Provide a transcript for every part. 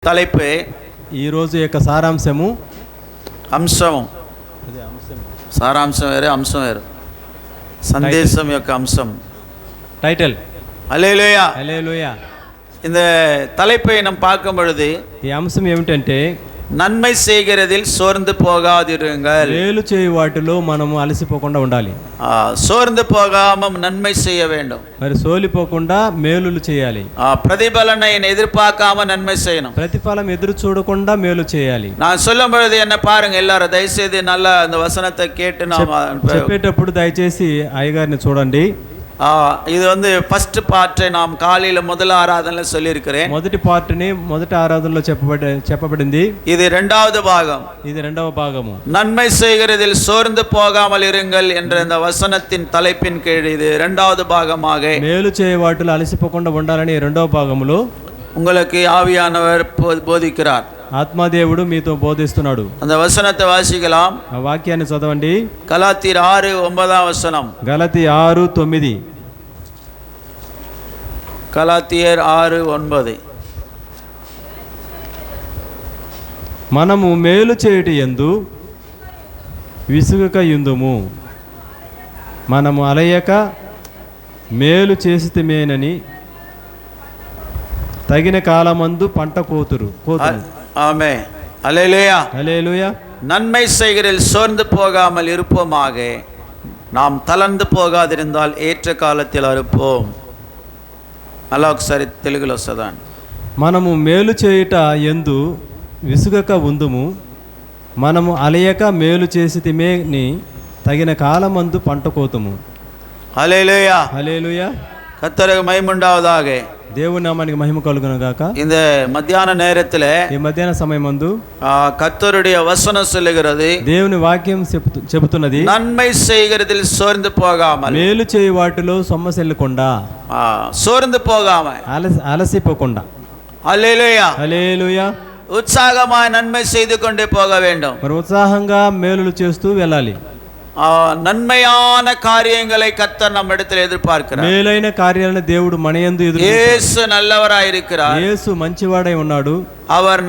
தலைப்பு ఈరోజు యొక్క సారాంశము అంశం. సారాంశం వేరే, అంశం వేరు. సందేశం యొక్క అంశం டைட்டில். హల్లెలూయా. హల్లెలూయా. இந்த தலைப்பை நாம் பார்க்கும் பொழுது ఈ అంశం ఏమిటంటే నన్மை செய்கிறதில் சோர்ந்து போகாதிருங்கள். మేలు చేయు వాటిలో మనము అలసిపోకుండా ఉండాలి. சோர்ந்து போகாம நன்மை செய்ய வேண்டும். మరి సోలిపోకుండా మేలులు చేయాలి. பிரதிபலனை எதிர்பார்க்காம நன்மை செய்யணும். ప్రతిఫలం ఎదురు చూడకుండా మేలు చేయాలి. நான் சொல்லும் பொழுது என்ன பாருங்க, எல்லாரும் దయచేసి நல்ல அந்த వచనத்தை கேட்டு நாம் చెప్పేటప్పుడు దయచేసి అయ్యగారిని చూడండి. இது வந்து ஃபர்ஸ்ட் பார்ட் நாம் காலையில முதல் ஆராதனைல சொல்லியிருக்கிறேன். మొదటి పార్ట్ ని మొదటి ఆరాధనలో చెప్పబడింది. இது இரண்டாவது பாகம். ఇది రెండవ భాగము. நன்மை செய்கிறதில் சோர்ந்து போகாமல் இருங்கள் என்ற இந்த வசனத்தின் தலைப்பின் கீழ் இது இரண்டாவது பாகமாக మేలు చేయ వాటిలో అలసిపోకుండా ఉండాలని రెండవ భాగములో உங்களுக்கு ஆவியானவர் போதிக்கிறார். ఆత్మదేవుడు మీతో బోధిస్తున్నాడు. அந்த వచనத்தை வாசிக்கலாம். ఆ వాక్యాన్ని చదవండి. గలాతీయులు 6:9 వచనం. గలతీ 6:9. గలాతీయులు 6:9. మనము మేలు చేయుట యందు విసుగక యుందుము, మనము అలయక మేలు చేసితిమేనని తగిన కాలమందు పంట కోతురు. ஆமென். அல்லேலூயா. హల్లెలూయా. நன்மை செய்கிறதில் சோர்ந்து போகாமல் இருப்போமாக, நாம் தளர்ந்து போகாதிருந்தால் ஏற்ற காலத்தில் அறுப்போம். అలా ఒకసారి తెలుగులో చదవండి. మనము మేలు చేయుట యందు విసుగక ఉందుము, మనము అలయక మేలు చేసితిమేని తగిన కాలమందు పంట కోతుము. அல்லேலூயா. హల్లెలూయా. கர்த்தருக்கு மகிமை உண்டாவதாக. దేవుని నామానికి మహిమ కలుగును గాక. இந்த மத்தியான நேரத்தில் ఈ మధ్యాహ్న సమయమందు கர்த்தருடைய வசனம் சொல்லுகிறது, దేవుని వాక్యం చెబుతున్నది, நன்மை செய்கிறதில் சோர்ந்து போகாமல், మేలు చేయి వాటిలో సొమ్మసెల్లకుండా, சோர்ந்து போகாமல், అలసిపోకుండా. அல்லேலூயா. హల్లెలూయా. உற்சாகமாய் நன்மை செய்து கொண்டே போக வேண்டும். మరి ఉత్సాహంగా మేలులు చేస్తూ వెళ్ళాలి. நன்மையான காரியங்களை கர்த்தர் நம்மிடத்தில் எதிர்பார்க்கிறார். మేలైన కార్యాలను దేవుడు మనయందు యేసు நல்லவராயிருக்கிறார். యేసు మంచివాడై ఉన్నాడు. அவர்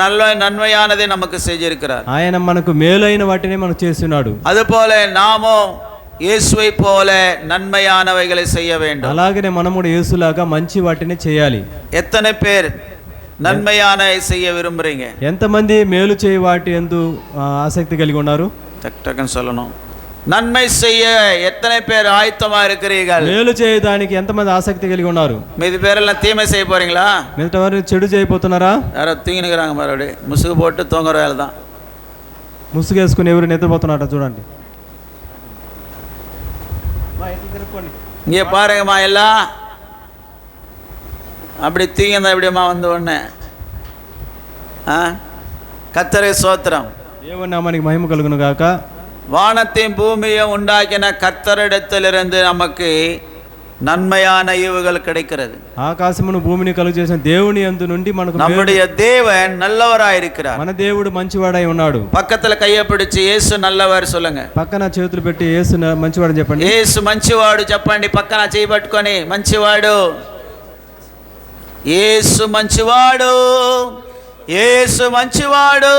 நன்மையானதை நமக்கு செய்திருக்கிறார். ఆయన మనకు మేలైన వాటిని మనకు చేస్తున్నాడు. அதுபோல நாமும் இயேசுவை போல நன்மையானவைகளை செய்ய வேண்டும். అలాగనే మనం కూడా యేసులాగా మంచి వాటిని చేయాలి. எத்தனை பேர் நன்மையானவை செய்ய விரும்புறீங்க? ఎంతమంది మేలు చేయి వాటి యందు ఆసక్తి కలిగి ఉన్నారు? டக் டக்குன்னு சொல்லணும். நன்மை செய்ய எத்தனை பேர் ஆயத்தமா இருக்கிறீர்கள்? మేలు చేయడానికి ఎంతమంది ఆసక్తి కలిగి ఉన్నారు? மீதி பேரெல்லாம் தீமை செய்ய போறீங்களா? మిగతా వారు చెడు చేయబోతున్నారా? யாரோ தூங்கினுக்கிறாங்க, மறுபடி முசுகு போட்டு தூங்குற வேலை தான். ముసుగేసుకుని ఎవరు నిద్రపోతున్నారట చూడండి. இங்கே பாருங்கம்மா, எல்லாம் அப்படி தூங்கினா எப்படிம்மா வந்த உடனே? கர்த்தரே ஸ்தோத்திரம். దేవుని నామానికి మహిమ కలుగును గాక. வானத்தையும் பூமியும் உண்டாக்கின கர்த்தரிடத்திலிருந்து நமக்கு நன்மையான ஈவுகள் கிடைக்கிறது. ఆకాశమును భూమిని కలుగు చేసిన దేవుని యందు నుండి మనకు நம்முடைய தேவன் நல்லவராயிருக்கிறார். మన దేవుడు మంచివాడై ఉన్నాడు. పక్కతల కయ్య పిడిచి యేసు నల్లవారు சொல்லுங்க. పక్కన చేతులు పెట్టి యేసు మంచివాడు చెప్పండి. యేసు మంచివాడు చెప్పండి. పక్కన చేయి పట్టుకొని మంచివాడు, యేసు మంచివాడు, యేసు మంచివాడు,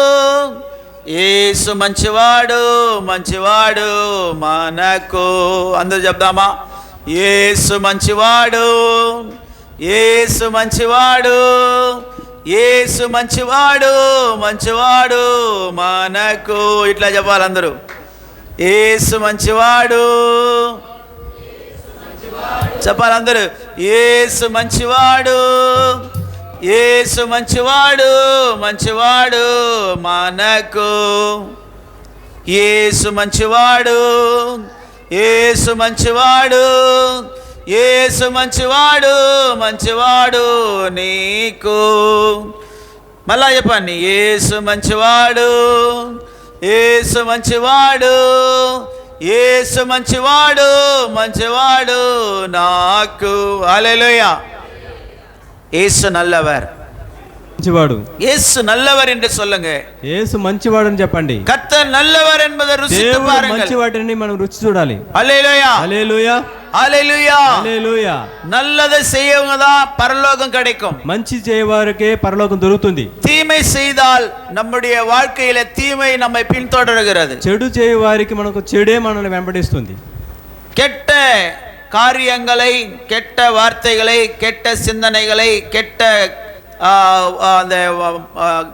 యేసు మంచివాడు, మంచివాడు మనకు. అందరూ చెప్దామా? యేసు మంచివాడు, యేసు మంచివాడు, యేసు మంచివాడు, మంచివాడు మనకు. ఇట్లా చెప్పాలి అందరూ. యేసు మంచివాడు చెప్పాలి అందరూ. యేసు మంచివాడు, యేసు మంచివాడు, మంచివాడు మనకు. యేసు మంచివాడు, యేసు మంచివాడు, యేసు మంచివాడు, మంచివాడు నీకు. మళ్ళా చెప్పండి. యేసు మంచివాడు, యేసు మంచివాడు, యేసు మంచివాడు, మంచివాడు నాకు. హల్లెలూయా. యేసు நல்லவர். మంచివాడు. యేసు நல்லவர் என்று சொல்லுங்க. యేసు మంచివాడు అని చెప్పండి. கர்த்தர் நல்லவர் என்பதை ருசித்து பாருங்கள். మంచివాటిని మనం రుచి చూడాలి. హల్లెలూయా. హల్లెలూయా. ஹalleluya. హల్లెలూయా. நல்லதை செய்யவங்க தான் பரலோகம் கிடைக்கும். మంచి చేయవారికే పరలోకం దొరుకుతుంది. தீமை செய்தால் நம்முடைய வாழ்க்கையில தீமை நம்மை பின்தொடர்கிறது. చెడు చేయవారికి మనకు చెడే మనల్ని వెంబడిస్తుంది. கெட்ட காரியங்களை, கெட்ட வார்த்தைகளை, கெட்ட சிந்தனைகளை, கெட்ட அந்த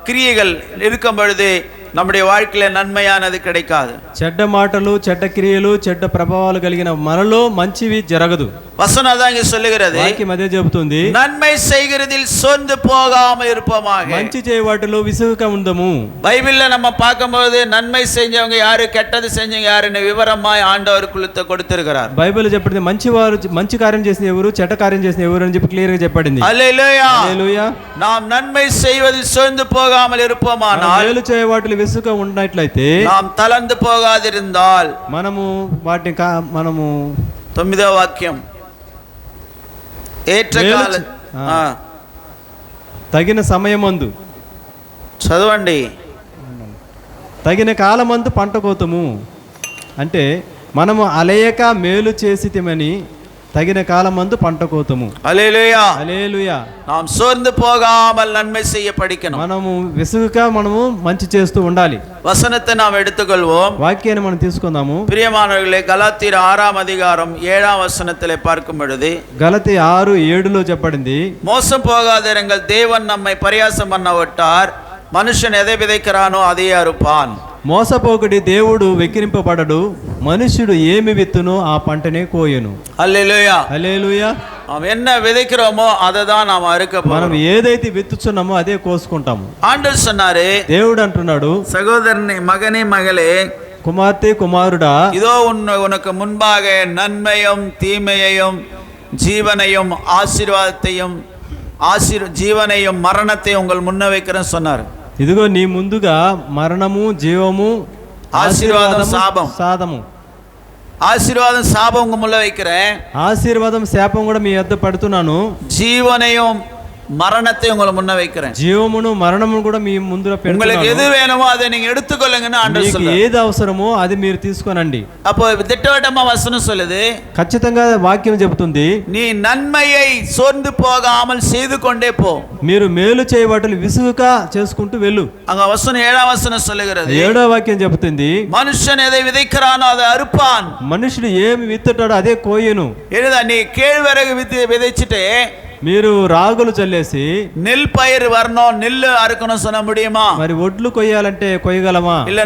கிரியைகள் இருக்கும் பொழுது நம்முடைய வாழ்க்கையில நன்மையானது கிடைக்காது. చెడ్డ మాటలు, చెడ్డ క్రియలు, చెడ్డ ప్రభావాలు కలిగిన మనలో మంచివి జరగదు. வசனம் தான் இங்க சொல்லுகிறது. వాక్యం అదే చెబుతుంది. நன்மை செய்கிறதில் சோர்ந்து போகாமல் இருப்போமாக. మంచి చేయవాటిలో విసుగుక ఉండము. பைபிள்ல நம்ம பார்க்கும்போது நன்மை செஞ்சவங்க யாரு, கெட்டது செஞ்சவங்க யாருன்னு விவரமாய் ஆண்டவர் கொடுத்திருக்கிறார். బైబిల్ చెప్పింది మంచివారు, మంచి కార్యం చేసిన ఎవరు, చెడ్డ కార్యం చేసిన ఎవరు అని చెప్పి క్లియర్ గా చెప్పబడింది. హల్లెలూయా. హల్లెలూయా. நாம் நன்மை செய்வதில் சோர்ந்து போகாமல் இருப்போமானால், మేలు చేయవాటిలో విసుగుక ఉన్నట్లయితే, நாம் தளர்ந்து போகாதிருந்தால், మనము వాటిని మనము 9వ వాక్యం ఏట్ర కాల తగిన సమయమందు చదవండి. తగిన కాలమందు పంట కోతము అంటే మనము అలయక మేలు చేసితిమని తగిన కాలమందు పంట కోతము. హల్లెలూయా. హల్లెలూయా. நாம் சோர்ந்து போகாமல் நன்மை செய்ய படிக்கணும். మనము విసుగుక మనము మంచి చేస్తూ ఉండాలి. வசனத்தை நாம் எடுத்துக்கொள்வோம். వాక్యాన్ని మనం తీసుకుందాము. பிரியமானவர்களே, கலாத்தியர் 6ஆம் அதிகாரம் 7ஆம் வசனத்திலே பார்க்கும் பொழுது, గలతీ 6:7లో చెప్పబడింది, மோசம் போகாதிருங்கள், தேவன் நம்மை பரியாசம் பண்ண விட்டார், మనుషుని ఎதை విதைக்கிறானో అదే అరుపాన్. మోసపోకుడి, దేవుడు వెక్కిరింపబడడు, మనుష్యుడు ఏమి విత్తునో ఆ పంటనే కోయను. హల్లెలూయా. హల్లెలూయా. நாம் என்ன விதைக்கிறோமோ அதை தான் நாம் அறுக்க போறோம். మనం ఏదైతే విత్తుచున్నామో అదే కోసుకుంటాము. ఆండర్ சொன்னாரு, దేవుడు అంటున్నాడు, సహోదరుని, మగనే మగలే, కుమార్తె కుమారుడా, இதோ உனக்கு முன்பாக நன்மையும் தீமையையும் ஜீவனையும் ஆசீர்வாதத்தையும் ஜீவனையும் மரணத்தையும் உங்கள் முன்ன வைக்கிறேன்னு சொன்னார். ఇదిగో నీ ముందుగా మరణము, జీవము, ఆశీర్వాదం, శాపం. సాధము. ఆశీర్వాదం, శాపం உங்க முன்ன வைக்கிறேன். ఆశీర్వాదం, శాపం కూడా మీ యొద్ద పడుతున్నాను. జీవனையும் மரணத்தை உங்களை முன்ன வைக்கிறேன். జీవమును మరణమును కూడా మీ ముందు పెడుతున్నాను. உங்களுக்கு எது வேணுமோ அதை நீங்க எடுத்துக்கொள்ளுங்கன்னு ஆண்டவர் சொல்றார். మీకు ఏది అవసరమో అది మీరు తీసుకోనండి. அப்போ திட்டவட்டமா வசனம் சொல்லுது, ఖచ్చితంగా వాక్యం చెబుతుంది, நீ நன்மையை சோர்ந்து போகாமல் செய்து கொண்டே போ. మీరు మేలు చేయవాటిని విసుగుక చేసుకుంటూ వెళ్ళు. அங்க வசனம் 7ஆம் வசனம் சொல்லுகிறது, 7వ వాక్యం చెబుతుంది, மனுஷன் எதை விதைக்கிறானோ அதை அறுப்பான். మనుషుడు ఏమి విత్తుతాడో అదే కోయను. ஏதா நீ கேழ்வரகு விதைச்சிட்டு మీరు రాగులు చల్లేసి நெல் பயிர் வரணும், நெல் அறுக்கணும் சொன்ன முடியுமா? మరి ఒడ్లు కొయ్యాలంటే కొయ్యగలమా? இல்ல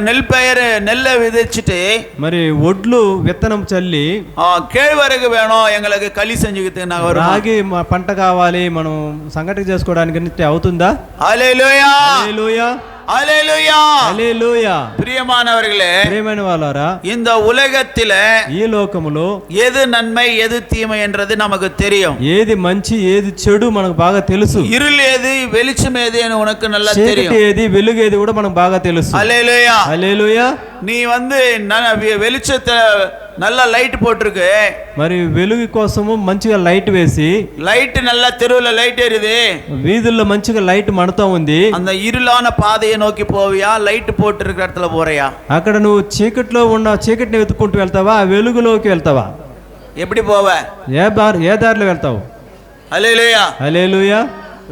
நெல்லை விதைச்சிட்டு మరి ఒడ్లు విత్తనం చల్లి கேழ்வரகு வேணும் எங்களுக்கு களி செஞ்சுக்கிட்டு நாங்க రాగి పంట కావాలి మనం సంగటి చేసుకోవడానికి అవుతుందా? హల్లెలూయా. హల్లెలూయా. హల్లెలూయా. హల్లెలూయా. பிரியமானவர்களே, ప్రియమైన వాళ్ళారా, இந்த உலகத்திலே ఈ లోకములో எது நன்மை எது தீமை என்றது நமக்கு தெரியும். ఏది మంచి ఏది చెడు మనకు బాగా తెలుసు. இருள் ఏది வெளிச்சம் ఏది అని உனக்கு நல்லா தெரியும். ఏది వెలుగు ఏది కూడా మనకు బాగా తెలుసు. హల్లెలూయా. హల్లెలూయా. நீ வெளிச்சத்தை நல்லா லைட் போட்டிருக்கு, మరి వెలుగు కోసము మంచిగా లైట్ వేసి, லைட் நல்லா தெருவுல லைட் எரியுது, వీధుల్లో మంచిగా లైట్ మండుతా ఉంది, அந்த இருளான பாதையை నోకి పోవియా, లైట్ పోட்டிருக்கிற இடத்துல పోறிయా? అక్కడ నువ్వు చీకట్లో ఉన్న చీకటిని వెతుక్కుంటూ వెళ్తావా, వెలుగులోకి వెళ్తావా? எப்படி போவ? ఏ దారిలో వెళ్తావు? హల్లెలూయా. హల్లెలూయా.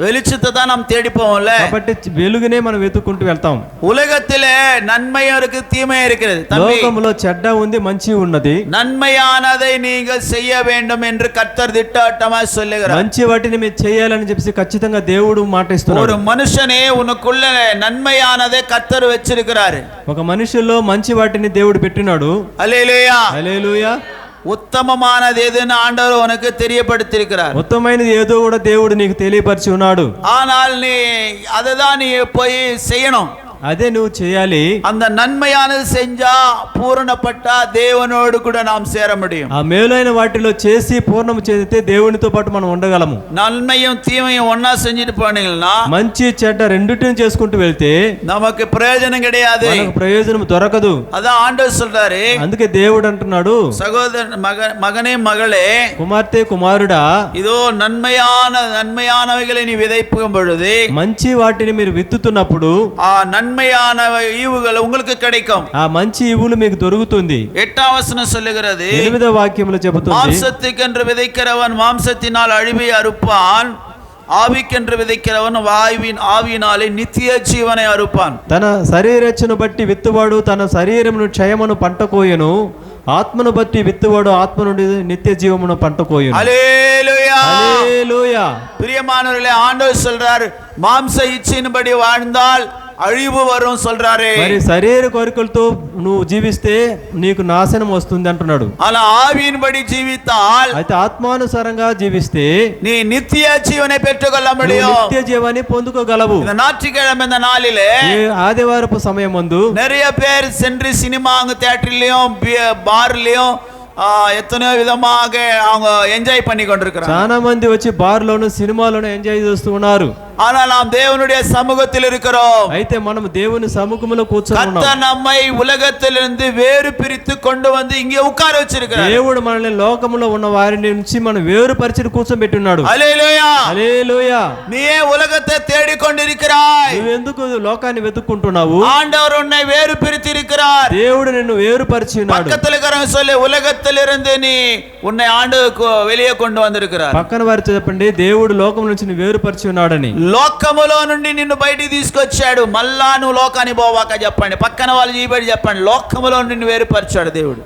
வெளிச்சத்தை தான் நாம் தேடி போவோம்ல. కాబట్టి వెలుగునే మనం వెతుక్కుంటూ వెళ్తాం. உலகத்திலே நன்மையும் இருக்கு, தீமையும் இருக்கிறது. లోకంలో చెడ్డ ఉంది, మంచి ఉన్నది. நன்மையானதை நீங்கள் செய்ய வேண்டும் என்று கர்த்தர் திட்டவட்டமாய் சொல்லுகிறார். మంచి వాటిని మీరు చేయాలని చెప్పి ఖచ్చితంగా దేవుడు మాట ఇస్తున్నాడు. ஒரு மனுஷனே உனக்குள்ள நன்மையானதை கர்த்தர் வச்சிருக்கிறார். ఒక మనిషిలో మంచి వాటిని దేవుడు పెట్టినాడు. హల్లెలూయా. హల్లెలూయా. ఉత్తమమైనది ఏదైనా ఆండவர் ఉనకు తెలియపడుத்திருக்கிறார். ఉత్తమమైనది ఏదో కూడా దేవుడు నీకు తెలియపరిచి ఉన్నాడు. ஆனால் நீ அததான் நீ போய் செய்யணும். అదే నువ్వు చేయాలి. அந்த நன்மையானது செஞ்சா பூரணப்பட்டா தேவனோடு கூட நாம் சேர முடியும். ఆ మేలైన వాటిలో చేసి పూర్ణం చేస్తే దేవునితో పాటు మనం ఉండగలము. நன்மையும் தீமையும் ஒண்ணா செஞ்சுட்டு போனீங்கன்னா, మంచి చెడ్డ రెండిటిని చేసుకుంటూ వెళ్తే நமக்கு பிரயோஜனம் கிடையாது, మనకు ప్రయోజనం దొరకదు. அதான் ஆண்டவர் சொல்றாரு. అందుకే దేవుడు అంటున్నాడు, சகோதரன், மகனே மகளே, కుమార్తె కుమారుడా, இதோ நன்மையானவைகளை நீ விதைக்கும் பொழுது, మంచి వాటిని మీరు విత్తుతున్నప్పుడు, ఆ நன்மையான ஈவுகள் உங்களுக்கு கிடைக்கும். ఆ మంచి ఈవులు మీకు దొరుకుతుంది. 8వ వచనం சொல்லுகிறது, 8వ వాక్యములో చెబుతుంది, மாம்சத்துக்கென்று விதைக்கிறவன் மாம்சத்தினால் அழிவை அறுப்பான், ఆవికెండ్రు విదిక్కినవను ఆవినాలే నిత్య జీవనే అరుపాన్. తన శరీరేచ్ఛను బట్టి విత్తువాడు తన శరీరమును క్షయమును పంట కోయను, ఆత్మను బట్టి విత్తువాడు ఆత్మ నుండి నిత్య జీవమును పంట కోయను. హల్లెలూయా హల్లెలూయా. பிரியமானவர்களே, ஆண்டவர் சொல்றார், மாம்ச இச்சையின்படி வாழ்ந்தால் అழிవు వరం சொல்றாரே. మరి శరీర కోరికలతో నువ్వు జీవిస్తే నీకు నాశనం వస్తుంది అంటున్నాడు. అలా ఆవియిன்படி జీవితాల్, అయితే ఆత్మానుసారంగా జీవిస్తే నీ నిత్య జీవனை பெற்றுக்கொள்ள முடியும். నిత్య జీవాన్ని పొందుకోగలవు. இந்த ஞாயிற்றுக்கிழமை இந்த நாளிலே ఆదివారపు సమయమందు நிறைய பேர் சென்று சினிமா தியேட்டர்லயும் பார்லயும் எத்தனையோ விதமாக அவங்க என்ஜாய் பண்ணி கொண்டிருக்கிறாங்க. చాలా మంది వచ్చి బార్లోను సినిమాలోను ఎంజాయ్ చేస్తూ ఉన్నారు. ஆனால் நாம் தேவனுடைய சமூகத்தில் இருக்கிறோம். అయితే మనం దేవుని సముఖంలో కూర్చొని ఉన్నాం. கர்த்தர் நம்மை உலகத்திலிருந்து வேறு பிரித்து கொண்டு வந்து இங்கே உட்கார வச்சிருக்கிறார். దేవుడు మనల్ని లోకములో ఉన్న వారి నుంచి మనం వేరుపరిచి కూర్చోబెట్టి ఉన్నాడు. హల్లెలూయా హల్లెలూయా. நீயே உலகத்தை தேடிக் கொண்டிருக்கிறாய். నువ్వు ఎందుకు లోకాన్ని వెతుక్కుంటున్నావు? ஆண்டவர் உன்னை வேறு பிரித்து இருக்கிறார். దేవుడు నిన్ను వేరుపరిచి ఉన్నాడు. பக்கத்துல இருக்கிறவங்க சொல்லு, உலகத்திலிருந்து நீ உன்னை ஆண்டவருக்கு வெளியே கொண்டு வந்திருக்கிறார். పక్కన వారితో చెప్పండి, దేవుడు లోకం నుంచి నీ వేరుపరిచి ఉన్నాడని. లోకములో నుండి నిన్ను బయటికి తీసుకొచ్చాడు, మళ్ళా నువ్వు లోకాన్ని పోవాక చెప్పండి. పక్కన వాళ్ళు జీబడి చెప్పండి, లోకములో నిన్ను వేరుపరిచాడు దేవుడు.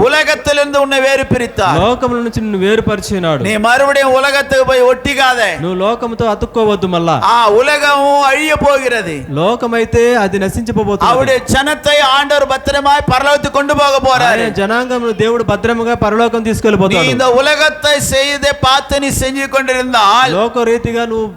உலகத்திலிருந்து உன்னை வேறு பிரித்தார். లోకముల నుంచి నిన్ను వేరుపరిచినాడు. நீ மறுபடியும் உலகத்துக்கு போய் ஒட்டிக்காதே. నువ్వు లోకముతో అతుక్కోవద్దు. మళ్ళా உலகமும் அழிய போகிறது. లోకమైతే అది నశించిపోబోతుంది. அவருடைய ஜனத்தை ஆண்டவர் பத்திரமாய் பரலோகத்துக்கு கொண்டு போக போறாரு. జనాంగమును దేవుడు భద్రముగా పరలోకం తీసుకెళ్ళిపోతాడు. நீ இந்த உலகத்தை செய்தே பார்த்து நீ செஞ்சு கொண்டிருந்தால், లోక రీతిగా నువ్వు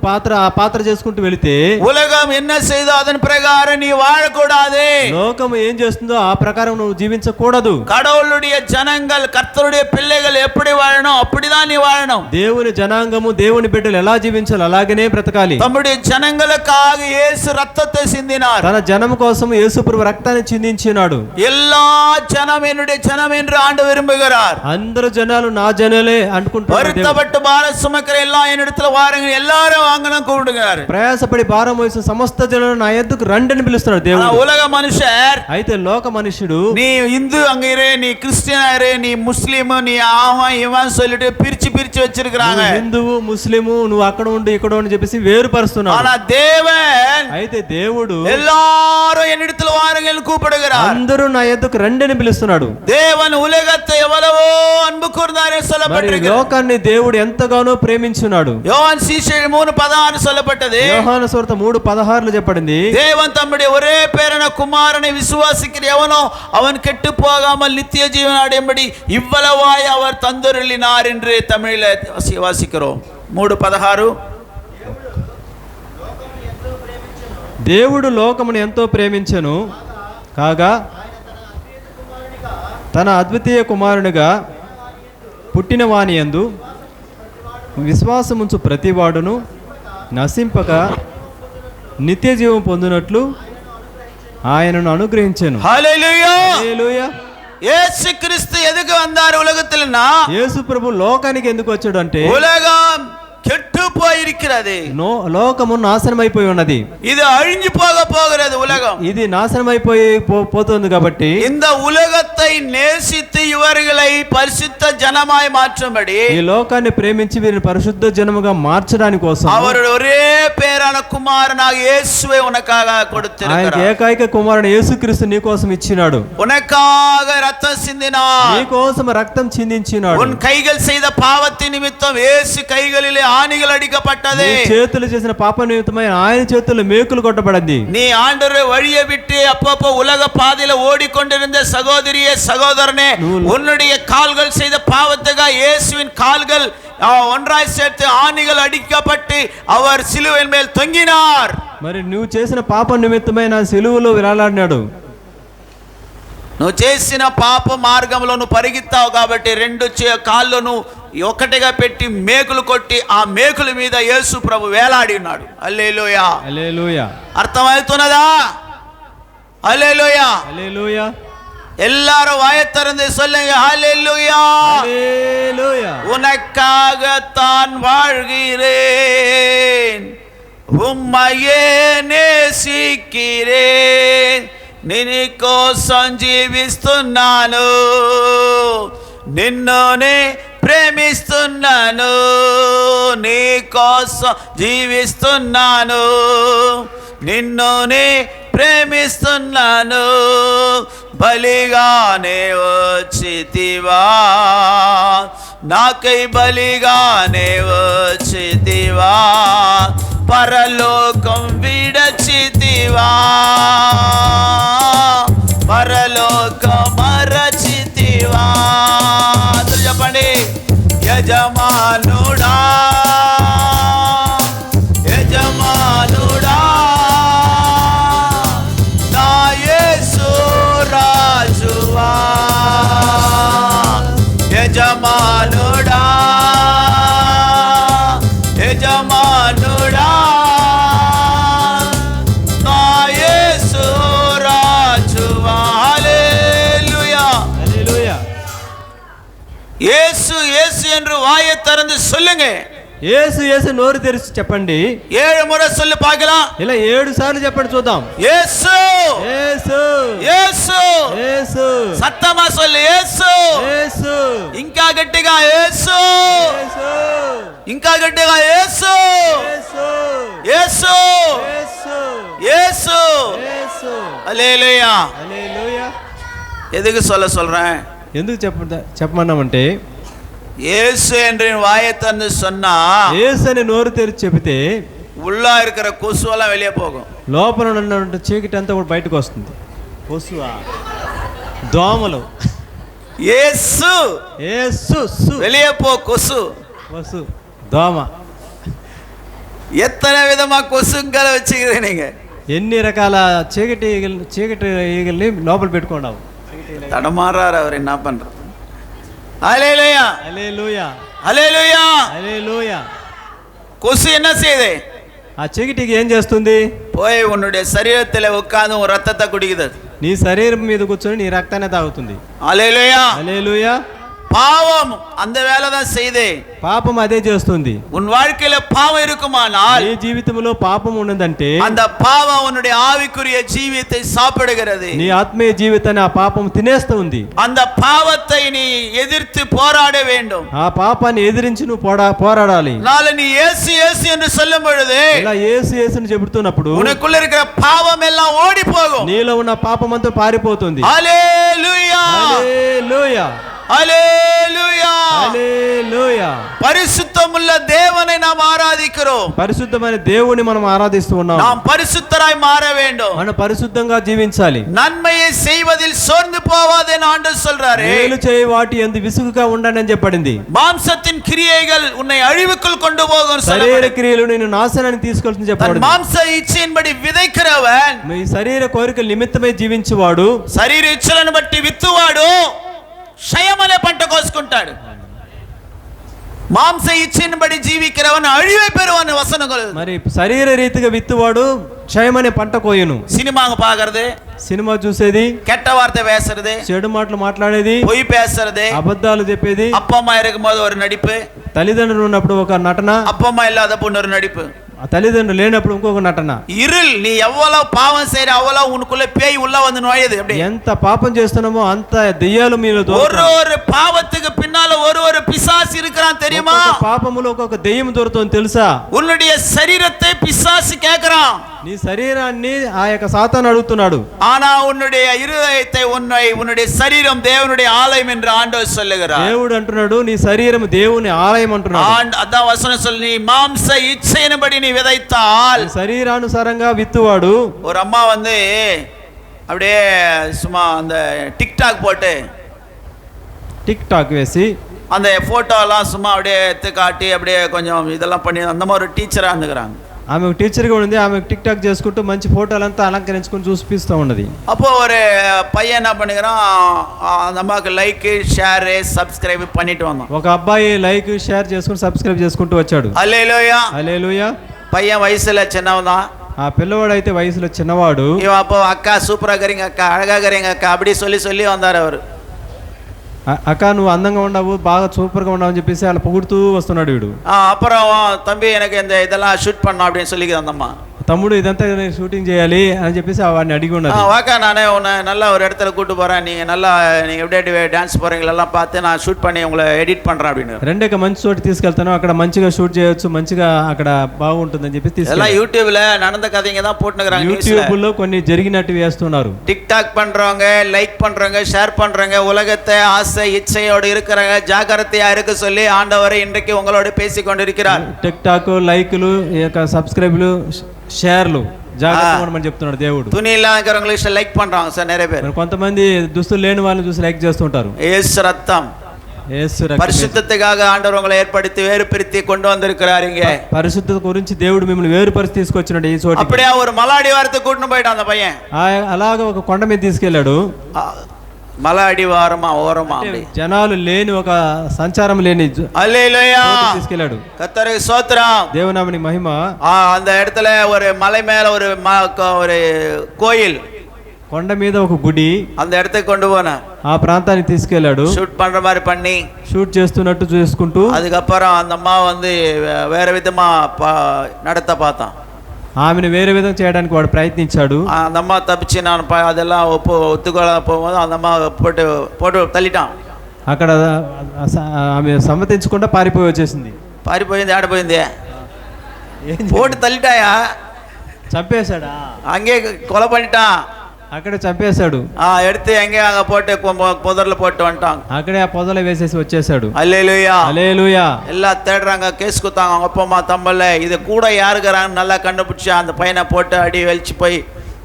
పాత్ర చేసుకుంటూ వెళితే, உலகம் என்ன செய்தோ அதன் பிரகாரம் நீ வாழக்கூடாது. లోకం ఏం చేస్తుందో ఆ ప్రకారం నువ్వు జీవించకూడదు. கடவுளுடைய ஜனங்கள், கர்த்தருடைய பிள்ளைகள் எப்படி வாழணும் அப்படிதான் நீ வாழணும். దేవుని జనాంగము, దేవుని బిడ్డలు ఎలా జీవించాలి అలాగనే బ్రతకాలి. தம்முடைய ஜனங்களுக்காக இயேசு ரத்தத்தை சிந்தினார். తన జనం కోసం యేసు ప్రభు రక్తాన్ని చిందించినాడు. எல்லா ஜனம் என்னுடைய ஜனம் என்று ஆண்டு விரும்புகிறார். అందరు జనాలు నా జనులే అనుకుంటున్నారు. வருத்தப்பட்டு பாரம் சுமக்கிற எல்லாம் என்னிடத்துல வாருங்க, எல்லாரும் வாங்கணும் கூப்பிடுகிறார். ప్రయాసపడి భారం మోసిన సమస్త జనులు నా యొద్దకు రండి అని పిలుస్తున్నాడు దేవుడు. உலக மனுஷர், అయితే లోక మనుషుడు, நீ இந்து அங்க இரு, நீ கிறிஸ்டியனாரு, நீ முஸ்லிம், நீ அவன் இவன் சொல்லிட்டு பிரிச்சு வச்சிருக்காங்க. హిందువు ముస్లిము, నువ్వు అక్కడ ఉండి ఇక్కడ అని చెప్పేసి వేరుపరుస్తున్నాడు. ஆனா தேவன், అయితే దేవుడు எல்லாரும் என்னிடத்துல வாருங்கள் கூப்பிடுகிறார். అందరూ నా యొద్దకు రండి అని పిలుస్తున్నాడు. தேவன் உலகத்தை எவ்வளவோ அன்பு கூர்ந்தாரே சொல்லப்பட்டிருக்கிறது. లోకాన్ని దేవుడు ఎంతగానో ప్రేమించున్నాడు. யோவான் சுவிசேஷம் 3:16 சொல்லப்பட்டது. యోహాను సువార్త 3:16 చెప్పబడింది, தேவன் தம்முடைய ஒரே பேரான குமாரனை விசுவாசிக்கிற எவனோ அவன் கெட்டு போகாமல் நித்திய ஜீவன் அடையும்படி இவ்வளவாய் அவர் தந்தருளினார் என்று தமிழில் வாசிக்கிறோம். 3:16. దేవుడు లోకమును ఎంతో ప్రేమించెను కాగా తన అద్వితీయ కుమారునిగా పుట్టిన వాని యందు విశ్వాసముంచు ప్రతివాడును నశింపక నిత్య జీవం పొందినట్లు ఆయనను అనుగ్రహించెను. హల్లెలూయా. హల్లెలూయా. యేసు క్రీస్తు ఎదుగు வந்தார் உலகத்தில்னா, యేసు ప్రభు లోకానికి ఎందుకు వచ్చాడు అంటే, உலகம் கெட்டு போயிருக்கிறது. లోకము నాశనమైపోయి ఉన్నది. இது அழிஞ்சு போகிறது உலகம். ఇది నాశనమైపోయి పోతుంది కాబట్టి இந்த உலகத்தை நேசித்து இவர்களை பரிசுத்த ஜனமாய் மாற்றும்படி, ఈ లోకాన్ని ప్రేమించి వీరిని పరిశుద్ధ జనముగా మార్చడానికి కోసం அவருடைய ஒரே பேரான குமாரனாக இயேசுவை உனக்காக கொடுத்திருக்கிறார். ఆయన ఏకైక కుమారుడు యేసుక్రీస్తు నీ కోసం ఇచ్చినాడు. உனக்காக ரத்தம் சிந்தினார். నీ కోసం రక్తం చిందించినాడు. உன் கைகள் செய்த பாவத்தின் நிமித்தம் இயேசு கைகளிலே ஆணிகள் அடிக்கப்பட்டது. నీ చేతులు చేసిన పాప నిమిత్తమై ఆయన చేతుల్లో మేకులు కొట్టబడింది. நீ ஆண்டவரை வழியை விட்டு அப்பப்போ உலக பாதையில ஓடிக்கொண்டிருந்த சகோதரியே, சகோதரனே, உன்னுடைய கால்கள் செய்த பாவத்துக்காக இயேசுவின் கால்கள் ஒன்றாய் சேர்த்து ஆணிகள் அடிக்கப்பட்டு அவர் சிலுவையின் மேல் தொங்கினார். మరి నువ్వు చేసిన పాప నిమిత్తమై నా సిలువలో వేలాడినాడు. నువ్వు చేసిన పాప మార్గంలో నువ్వు పరిగెత్తావు కాబట్టి రెండు కాళ్ళను ఒకటిగా పెట్టి మేకులు కొట్టి ఆ మేకుల మీద యేసు ప్రభు వేలాడి ఉన్నాడు. హల్లెలూయా. హల్లెలూయా. అర్థమవుతున్నదా? హల్లెలూయా. హల్లెలూయా. எல்லாரும் வாயை திறந்து சொல்லுங்க, ஹல்லேலூயா. ஹல்லேலூயா. உனக்காகத்தான் வாழ்கிறேன், உம்மையே நேசிக்கிறேன், బ్రతికిరే నీ కోసం జీవిస్తున్నాను, నిన్నునే ప్రేమిస్తున్నాను, నీ కోసం జీవిస్తున్నాను, నిన్నునే ప్రేమిస్తున్నాను, బలిగానే వచ్చితివా, నాకై బలిగానే వచ్చితివా, పరలోకం విడచితివా, పరలోకం మరచితివా. చెప్పండి, యజమానుడా యజమానుడా నా యేసు రాజువా, యజమానుడా యజమానుడా నా యేసు రాజువా. హల్లెలూయా హల్లెలూయా. இயேசு இயேசு என்று வாயை திறந்து சொல்லுங்க. యేసు యేసు నోరు తెరిచి చెప్పండి. 7 முறை சொல்லு பார்க்கலாம். ఇలా 7 సార్లు చెప్పండి చూద్దాం. యేసు యేసు యేసు యేసు. சத்தமா சொல்லு, యేసు యేసు. ఇంకా గట్టిగా యేసు, యేసు. ఇంకా గట్టిగా యేసు, యేసు. యేసు యేసు. యేసు. యేసు. హల్లెలూయా. హల్లెలూయా. எதுக்கு சொல்றேன்? ఎందుకు చెప్పమన్నామంటే இயேசு என்று வாயை திறந்து சொன்னா యేసు అని నోరు తెరిచి చెబితే உள்ள இருக்கிற கொசுவெல்லாம் வெளியே போகும். లోపల ఉన్న చీకటి అంతా కూడా బయటకు వస్తుంది. కొసువా, దోమలు. இயேசு యేసు. வெளியே போ கொசு. వసు, దోమ. எத்தனை விதமா கொசுங்களை வச்சுக்கிறேன் நீங்க. ఎన్ని రకాల చీకటి ఈగల్ని లోపల పెట్టుకున్నావు. தடமாறாரு அவர், என்ன பண்றது? ஹல்லேலூயா హల్లెలూయా. ஹல்லேலூயா. హల్లెలూయా. கொசு என்ன செய்யுது? ఆ చీకటికి ఏం చేస్తుంది? போய் உன்னுடைய சரீரத்தில் உட்கார்ந்து உன் ரத்தத்தை குடிக்குது. నీ శరీరం మీద కూర్చొని నీ రక్తాన్ని తాగుతుంది. ஹல்லேலூயா. హల్లెలూయా. பாவம் அந்த வேலை தான் செய்யுது. పాపం అదే చేస్తుంది. உன் வாழ்க்கையில பாவம் இருக்குமானால் నీ జీవితంలో పాపం ఉన్నదంటే அந்த பாவம் உன்னுடைய ஆவிக்குரிய ஜீவியத்தை சாப்பிடுகிறது. నీ ఆత్మీయ జీవితాన్ని ఆ పాపం తినేస్తూ ఉంది. அந்த பாவத்தை நீ எதிர்த்து போராட வேண்டும். ఆ పాపాన్ని ఎదిరించి నువ్వు పోరాడాలి. நாளை நீ இயேசு இயேசு என்று சொல்லும் பொழுது ఇలా యేసు యేసుని చెబుతున్నప్పుడు உனக்குள்ள இருக்கிற பாவம் எல்லாம் ஓடி போகும். నీలో ఉన్న పాపం అంతా పారిపోతుంది. ஹல்லேலூயா. హల్లెలూయా. ஹல்லேலூயா. హల్లెలూయా. பரிசுத்தமுள்ள தேவனை நாம் ஆராதிக்கிறோம். పరిశుద్ధమైన దేవుని మనం ఆరాధిస్తూ ఉన్నాం. நாம் பரிசுத்தராய் மாற வேண்டும். మనం పరిశుద్ధంగా జీవించాలి. நன்மையை செய்வதில் சோர்ந்து போவாதே ஆண்டவர் சொல்றாரு. మేలు చేయి వాటి యందు విసుగుగా ఉండండి అని చెప్పబడింది. மாம்சத்தின் கிரியைகள் உன்னை அழிவுக்குள் கொண்டு போகும். శరీర క్రియలు నిన్ను నాశనానికి తీసుకెళ్తుంది చెప్పబడింది. மாம்ச இச்சையின்படி விதைக்கிறவன் మీ శరీర కోరికల నిమిత్తమై జీవించువాడు శరీర ఇచ్చలను బట్టి విత్తువాడు క్షయమనే పంట కోసుకుంటాడు. మాంస ఇచ్చని బడి జీవిக்கிறవన్ అழிவை பெறுவான் వసనಗಳು. మరి శరీర రీతిగా విత్తువాడు క్షయమనే పంట కోయును. సినిమాங்க பாக்குறது, సినిమా చూసేది, கெட்ட வார்த்தை பேசுறது, చెడు మాటలు మాట్లాడేది, பொய் பேசுறது, అబద్ధాలు చెప్పేది, அப்பா அம்மா இருக்கும்போது ஒரு நடிப்பு, తల్లిదండ్రులు ఉన్నప్పుడు ఒక నటన, அப்பா అమ్மா இல்லாத பொண்ணு ஒரு நடிப்பு, ఆ తల్లిదండ్రులు లేనప్పుడు ఇంకొక నటన. இருள். நீ எவ்வளவு பாவம் செய்யற அவ்வளவு உனக்குள்ள பேய் உள்ள வந்து நுழையுது. அப்படி ఎంత పాపం చేస్తున్నామో అంత దెయ్యాలు మీలో ஒரு பாவத்துக்கு பின்னால ஒரு பிசாசு இருக்கிறான் தெரியுமா? పాపములో ఒక్కొక్క దెయ్యం దొరుకుతుంది తెలుసా? உன்னுடைய சரீரத்தை பிசாசு கேட்கிறான். నీ శరీరాన్ని ఆ యొక్క సాతాను అడుగుతున్నాడు. ஆனா உன்னுடைய இருதயத்தை உன்னுடைய சரீரம் தேவனுடைய ஆலயம் என்று ஆண்டவர் சொல்லுகிறார். దేవుడు అంటున్నాడు నీ శరీరం దేవుని ఆలయం అంటున్నాడు. அதான் வசனம் சொல்லி, நீ மாம்ச இச்சையின்படி நீ விதைத்தால், శరీరానుసారంగా విత్తువాడు. ஒரு அம்மா வந்து அப்படியே சும்மா அந்த டிக்டாக் போட்டு టిక్ టాక్ వేసి அந்த போட்டோலாம் சும்மா அப்படியே எடுத்து காட்டி அப்படியே கொஞ்சம் இதெல்லாம் பண்ணி அந்த மாதிரி ஒரு டீச்சரா இருந்துக்கிறாங்க. ఆమె ఒక టీచర్గా ఉంది. ఆమె టిక్ టాక్ చేసుకుంటూ మంచి ఫోటోలంతా అలంకరించుకొని చూపిస్తూ ఉన్నది. அப்போ ஒரு பையன் என்ன பண்ணுகிறான், அந்த அம்மாவுக்கு லைக் ஷேர் சப்ஸ்கிரைப் பண்ணிட்டு வந்தான். ఒక అబ్బాయి లైక్ షేర్ చేసుకుని సబ్స్క్రైబ్ చేసుకుంటూ వచ్చాడు. హల్లెలూయా. హల్లెలూయా. பையன் வயசுல சின்னவன் தான். ఆ పిల్లవాడు అయితే వయసులో చిన్నవాడు. இவன் அப்போ அக்கா சூப்பரா கறீங்க அக்கா, அழகா கறீங்க அக்கா அப்படி சொல்லி வந்தார் அவர். అక్క నువ్వు అందంగా ఉండవు, బాగా సూపర్గా ఉండవు అని చెప్పేసి అలా పొగుడుతూ వస్తున్నాడు వీడు. அப்புறம் தம்பி எனக்கு இந்த இதெல்லாம் ஷூட் பண்ணோம் அப்படின்னு சொல்லிக்குது அந்த அம்மா. తమ్ముడు ఇదంతా నేను షూటింగ్ చేయాలి అని చెప్పేసి వాడిని అడిగి ఉన్నది. வாக்கா நானே உன்னை நல்லா ஒரு இடத்துல கூட்டு போறேன், நீங்க நல்லா நீங்க எப்படி டான்ஸ் போறீங்களெல்லாம் பார்த்து நான் ஷூட் பண்ணி உங்களை எடிட் பண்றேன் அப்படின்னு. రెండేక మంచి చోటు తీసుకెళ్తాను, అక్కడ మంచిగా షూట్ చేయొచ్చు, మంచిగా అక్కడ బాగుంటుందని చెప్పి எல்லாம் யூடியூப்ல நடந்த கதைங்க தான் போட்டுக்கிறாங்க. యూట్యూబ్ లో కొన్ని జరిగినట్టు వేస్తున్నారు. టిక్ టాక్ பண்றவங்க, லைக் பண்றவங்க, ஷேர் பண்றவங்க, உலகத்தை ஆசை இச்சையோடு இருக்கிறவங்க జాగ్రత్తగా இருக்க சொல்லி ஆண்டவர் இன்றைக்கு உங்களோட பேசி கொண்டிருக்கிறார். టిక్ టాక్, లైక్లు, సబ్స్క్రైబ్లు, షేర్లు జాగ్రత్తగా ఉండమని చెప్తున్నాడు దేవుడు. துணி இல்லாதவங்களுக்கு லைக் பண்றாங்க சார் நிறைய பேர். కొంతమంది దుస్తులు లేని వాళ్ళని చూసి లైక్ చేస్తుంటారు. యేసు రక్తం, పరిశుద్ధతగా ఆండవర్ உங்களை ஏற்படுத்தி வேறுபடுத்தி கொண்டு வந்திருக்கிறார். இங்க పరిశుద్ధత గురించి దేవుడు మిమ్మల్ని వేరుపరిచి తీసుకొచ్చినాడు ఈ చోట. அப்படியே ஒரு மலாடி வாரத்தை கூட்டிட்டு போயிட்டான் அந்த பையன். అలాగా ఒక కొండ మీద తీసుకెళ్లాడు. మలాడి వారమా ఓరమా జనాలు లేని ఒక సంచారం లేని హల్లెలూయా తీసుకెళ్లాడు. கர்த்தருக்கு ஸ்தோத்திரம், దేవునామని మహిమ. அந்த இடத்துல ஒரு மலை மேல ஒரு கோயில், కొండ మీద ఒక గుడి, அந்த இடத்துக்கு கொண்டு போனா ఆ ప్రాంతానికి తీసుకెళ్లాడు. షూట్ பண்ற மாதிரி பண்ணி షూట్ చేస్తున్నట్టు చేసుకుంటూ அதுக்கப்புறம் அந்த அம்மா வந்து வேற விதமா நடத்த பார்த்தான். ఆమెను వేరే విధంగా చేయడానికి వాడు ప్రయత్నించాడు. அந்த அம்மா தப்பிச்சு நான் அதெல்லாம் ஒத்துக்கொள்ள போகும்போது அந்த அம்மா போட்டு தள்ளிட்டான். అక్కడ ఆమె సమ్మతించకుండా పారిపోయి వచ్చేసింది. పారిపోయింది, ఆడిపోయింది, போட்டு தள்ளிட்டாயா, చంపేశాడా, அங்கே கொலை பண்ணிட்டான், అక్కడే చంపేశాడు. எடுத்து எங்கே அங்க போட்டு புதர்ல போட்டு வந்துட்டாங்க. అక్కడే ఆ పొదలో వేసేసి వచ్చేసాడు. அல்லேலூயா அல்லேலூயா. எல்லாம் தேடுறாங்க, கேஸ் குத்தாங்க அவங்க அப்பா அம்மா தம்பல்ல, இது கூட யாருக்குறாங்க நல்லா கண்டுபிடிச்சா அந்த பையனை போட்டு அடி வெளிச்சு போய்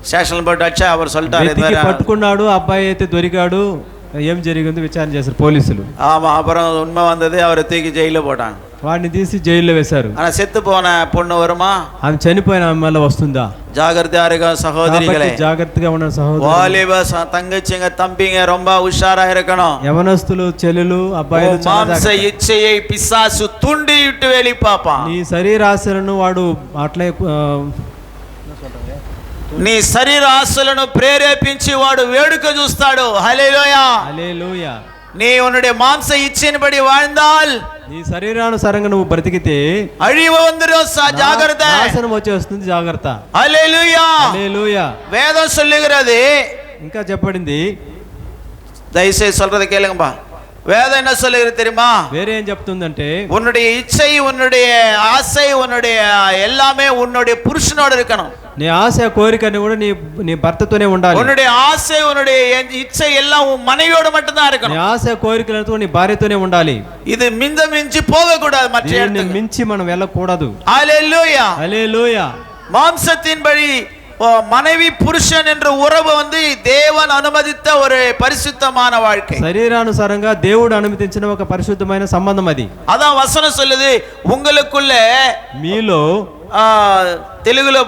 స్టేషన్ పోட்டு వచ్చా அவர் சொல்லிட்டாரு. పట్టుకున్నాడు, అబ్బాయి అయితే దొరికాడు. ఏం జరిగింది విచారణ చేశారు పోలీసులు. ஆமா, அப்புறம் உண்மை வந்தது, அவரை தூக்கி ஜெயில போட்டாங்க. వాడిని తీసి జైల్లో వేశారు. ஆனா செத்து போன பொண்ணு வருமா? ఆమె చనిపోయిన ఆమె మళ్ళీ వస్తుందా? జాగ్రత్తగా இருங்க సహోదరిகளே, జాగ్రత్తగా ఉన్న సహోదరులు, వాలిబ தங்கச்சிங்க தம்பிங்க ரொம்ப உஷாரா இருக்கணும். యవనస్తులు, చెల్లెలు, అబ్బాయిలు మాంస ఇచ్చயை పిశాసు తుండి ఇట్టు వెళ్ళి పాపం. నీ శరీరాశలను వాడు అట్లే నీ శరీరాశలను ప్రేరేపించి వాడు వేడుక చూస్తాడు. హల్లెలూయా హల్లెలూయా. நீ உன்னுடைய மாம்ச இச்சையின்படி வாழ்ந்தால், నీ శరీరానుసారంగా నువ్వు బ్రతికితే అழிவு வந்துரும், జాగ్రత్త, నాశనం వచ్చేస్తుంది, జాగ్రత్త. హల్లెలూయా హల్లెలూయా. వేదం சொல்லுகிறது, ఇంకా చెప్పబడింది, దయచేసి சொல்றதை கேளுங்கப்பா. வேதம் என்ன சொல்லுகிறது தெரியுமா? வேற ஏன் చెప్తుందంటే, உன்னுடைய இச்சை, உன்னுடைய ஆசை, உன்னுடைய எல்லாமே உன்னுடைய புருஷனோட இருக்கணும். నీ ఆశ కోరికని కూడా నీ భర్తతోనే ఉండాలి. உன்னுடைய ஆசை, உன்னுடைய இச்சை எல்லாம் உன் மனைவியோட மட்டும் தான் இருக்கணும். నీ ఆశ కోరికలతో నీ భార్యతోనే ఉండాలి. இது మించి పోగకూడదు, మధ్య మించి మనం వెళ్ళకూడదు. హల్లెలూయా హల్లెలూయా. மாம்சத்தின்படி மனைவி புருஷன் என்ற உறவு வந்து தேவன் அனுமதித்த ஒரு பரிசுத்தமான வாழ்க்கை. శరీరానుసారంగా దేవుడు అనుమతించిన ఒక పరిశుద్ధమైన సంబంధం అది. அதான் வசனம் சொல்லுது, உங்களுக்குள்ள మీలో, తెలుగులో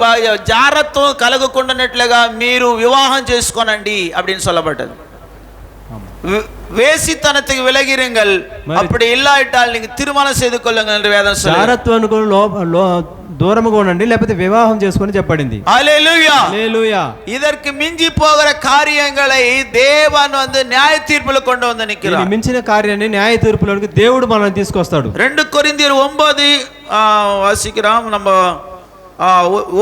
జారత్వం కలగకుండానట్లుగా మీరు వివాహం చేసుకోనండి அப்படின்னு சொல்லப்பட்டது. వేసితనத்துக்கு విలగిరుங்கள், அப்படி இல்லாவிட்டால் நீங்க திருமணம் செய்து கொள்ளுங்கள் என்று வேதம் சொல்லுது. జారత్వానికి దూరముగా ఉండండి, లేకపోతే వివాహం చేసుకొని చెప్పబడింది. హల్లెలూయా హల్లెలూయా. இதற்கு மிஞ்சி போகிற காரியங்களை தேவன் வந்து நியாய தீர்ப்புல கொண்டு வந்து நிக்கிறார். మించిన కార్యాన్ని న్యాయ తీర్పులోకి దేవుడు మనల్ని తీసుకొస్తాడు. 2 కొరింథీయులు 9 வாசிக்கிறோம். நம்ம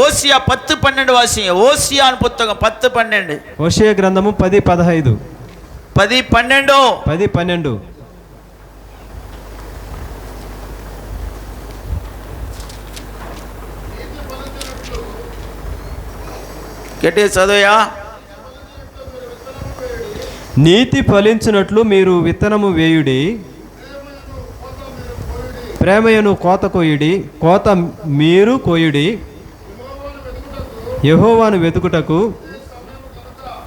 ఓసియా 10:12 వాసిங்க. ఓసియాన్ పుస్తకం 10:12. హోషేయ గ్రంథము 10:15. 10:12. గట్టి చదువుయా. నీతి ఫలించినట్లు మీరు విత్తనము వేయుడి, ప్రేమయను కోత కోయుడి, కోత మీరు కోయుడి. యెహోవాను వెతుకుటకు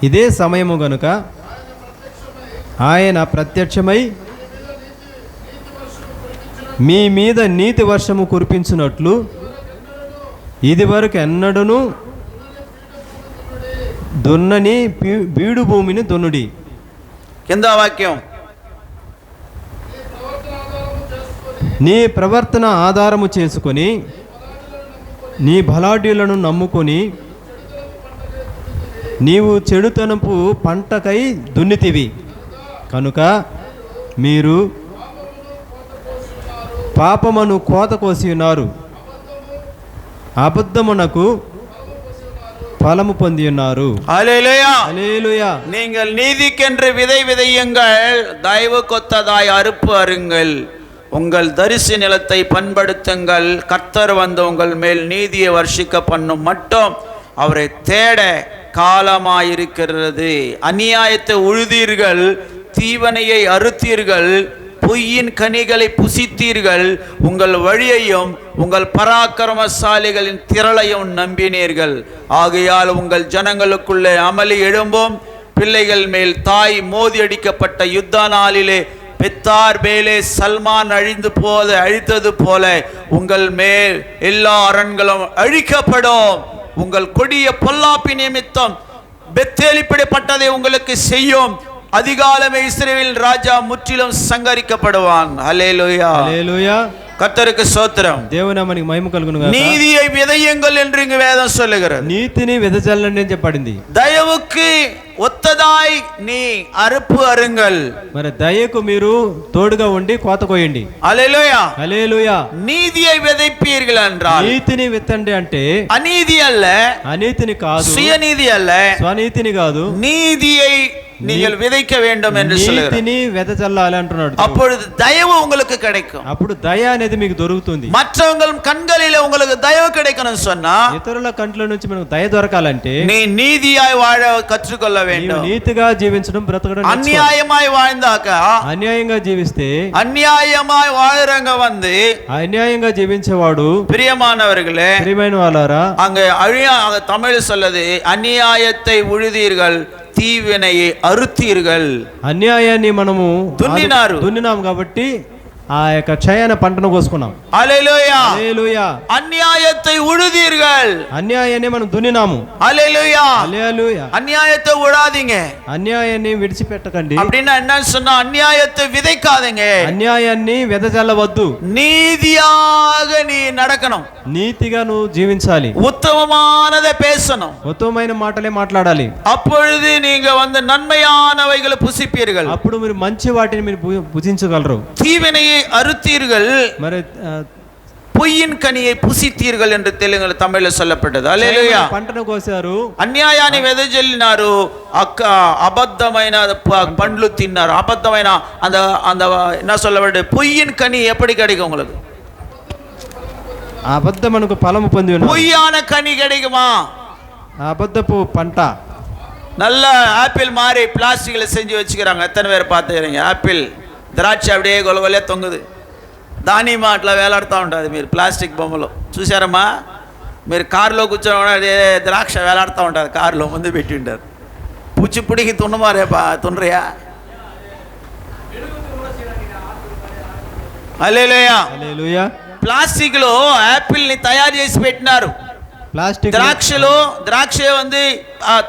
ఇదే సమయము గనుక ఆయన ప్రత్యక్షమై మీ మీద నీతి వర్షము కురిపించినట్లు ఇదివరకు ఎన్నడూను దున్నని బీడు భూమిని దున్నుడి. కింద వాక్యం, నీ ప్రవర్తన ఆధారము చేసుకొని నీ బలాఢ్యులను నమ్ముకొని నీవు చెడుతనపు పంటకై దున్నితివి కనుక మీరు పాపమును కోత కోసి ఉన్నారు. అబద్ధమునకు ఫలము పొంది ఉన్నారు. ஹல்லேலூயா. హల్లెలూయా. நீங்கள் நீதிக்கென்று விதை விதையுங்கள், தயவு கொத்ததாய் அறுப்பு அருங்கள், உங்கள் தரிசு நிலத்தை பண்படுத்துங்கள், கர்த்தர் வந்து உங்கள் மேல் நீதியை வர்ஷிக்க பண்ணும் மட்டும் அவரை தேட காலமாயிருக்கிறது. அநியாயத்தை உழுதீர்கள், தீவனையை அறுத்தீர்கள், பொய்யின் கனிகளை புசித்தீர்கள், உங்கள் வழியையும் உங்கள் பராக்கிரமசாலிகளின் திரளையும் நம்பினீர்கள். ஆகையால் உங்கள் ஜனங்களுக்குள்ளே அமளி எழும்பும், பிள்ளைகள் மேல் தாய் மோதி அடிக்கப்பட்ட யுத்த நாளிலே பெத்தார் மேலே சல்மான் அழித்தது போல உங்கள் மேல் எல்லா அரண்களும் அழிக்கப்படும். உங்கள் கொடிய பொல்லாப்பி நிமித்தம் பெத்தேல் இப்படிப்பட்டதை உங்களுக்கு செய்யும். அதிகாலமே இஸ்ரவேல் ராஜா முற்றிலும் சங்கரிக்கப்படுவான். ஹல்லேலூயா. హల్లెలూయా. கர்த்தருக்கு ஸ்தோத்திரம். దేవుని నామానికి మహిమ కలుగును గాక. நீதியை விதையுங்கள் என்று இங்கு வேதம் சொல்லுகிறது. నీతిని వెదజల్లండి అని చెప్పబడింది. దయவுக்கு ఒత్తదాய் நீ అరుపు అరుంగల్. మరి దయకు మీరు తోడుగా ఉండి కోత కోయండి. హల్లెలూయా. హల్లెలూయా. நீதியை விதைப்பீர்கள் என்றால் నీతిని విత్తండి అంటే అనీతి அல்ல, అనీతిని కాదు, சுயநீதி அல்ல, స్వనీతిని కాదు, நீதியை நீங்கள் விதைக்க வேண்டும் என்று சொல்லுகிறார். నీతిని వెదజల్లాలి అంటున్నాడు. அப்பொழுது தயவு உங்களுக்கு கிடைக்கும். అప్పుడు దయ అనేది మీకు దొరుకుతుంది. மற்றவங்க கண்களிலே உங்களுக்கு தயவு கிடைக்கணும்னு சொன்னா ఇతరుల కంట్ల నుంచి మనకు దయ దొరకాలంటే நீ நீதியாய் வாழ கற்றுக்கொள்ள வேண்டும். నీతిగా జీవించడం, బ్రతకడం. அநியாயமாய் வாழ்ந்தாக்க, అన్యాయంగా జీవిస్తే, அநியாயமாய் வாழறவங்க வந்து అన్యాయంగా జీవించేవాడు, பிரியமானவர்களே, ప్రియమైన వాళ్ళారా, அங்க தமிழ் சொல்லுது, அநியாயத்தை உழுதீர்கள், தீவினையை அறுத்தீர்கள். అన్యాయాన్ని మనము దున్నినాం కాబట్టి ఆ యొక్క క్షయాన పంటను కోసుకున్నాం. హల్లెలూయా. హల్లెలూయా. అన్యాయத்தை உழுதீர்கள், అన్యాయాన్ని మనం దున్నినాము. హల్లెలూయా. హల్లెలూయా. అన్యాయத்தை உழாதீங்க. అన్యాయాన్ని విడిచిపెట్టకండి. அப்படின்னா என்னன்னு சொன்னா అన్యాயத்தை விதைக்காதீங்க. అన్యాయాన్ని వెదజల్లవద్దు. நீதியாக நீ நடக்கணும். నీతిగా నువ్వు జీవించాలి. ఉత్తమமானதை பேசணும். ఉత్తమమైన మాటలే మాట్లాడాలి. அப்பொழுது நீங்க வந்து நன்மையானவைகளை புசிப்பீர்கள். అప్పుడు మీరు మంచి వాటిని మీరు భుజించగలరు. தீவினையை அறுத்தீர்கள், మరి பொய்யின் கனியை புசித்தீர்கள் என்று தெலுங்கு தமிழ்ல சொல்லப்பட்டது. హల్లెలూయా. పంటను కోసారు, అన్యాయాన్ని వెదజల్లినారు, అబద్ధమైన పండ్లు తిన్నారు. అబద్ధమైన அந்த அந்த என்ன சொல்லப்பட்டது, பொய்யின் கனி எப்படி கிடைக்கும் உங்களுக்கு? అబద్ధమునకు ఫలము పొంది ఉన్నారు. பொய்யான கனி கிடைக்குமா? అబద్ధపు పంట. நல்ல ஆப்பிள் மாதிரி பிளாஸ்டிக்ல செஞ்சு வச்சுக்கிறாங்க. எத்தனை பேர் பார்த்துக்கிறீங்க? ఆపిల్ ద్రాక్ష அப்படியே గొలగొలే తొంగుది. దానిమ్మ అట్లా వేలాడుతూ ఉంటుంది. మీరు ప్లాస్టిక్ బొమ్మలో చూసారమ్మా? మీరు కారులో కూర్చోని అదే ద్రాక్ష వేలాడుతూ ఉంటుంది. కారులో ముందు పెట్టి ఉంటారు. పుచ్చిపుడికి తున్నమారేపా తుండ్రియా? హల్లెలూయా. హల్లెలూయా. ప్లాస్టిక్ లో యాపిల్ ని తయారు చేసి పెట్టినారు. ప్లాస్టిక్ ద్రాక్ష வந்து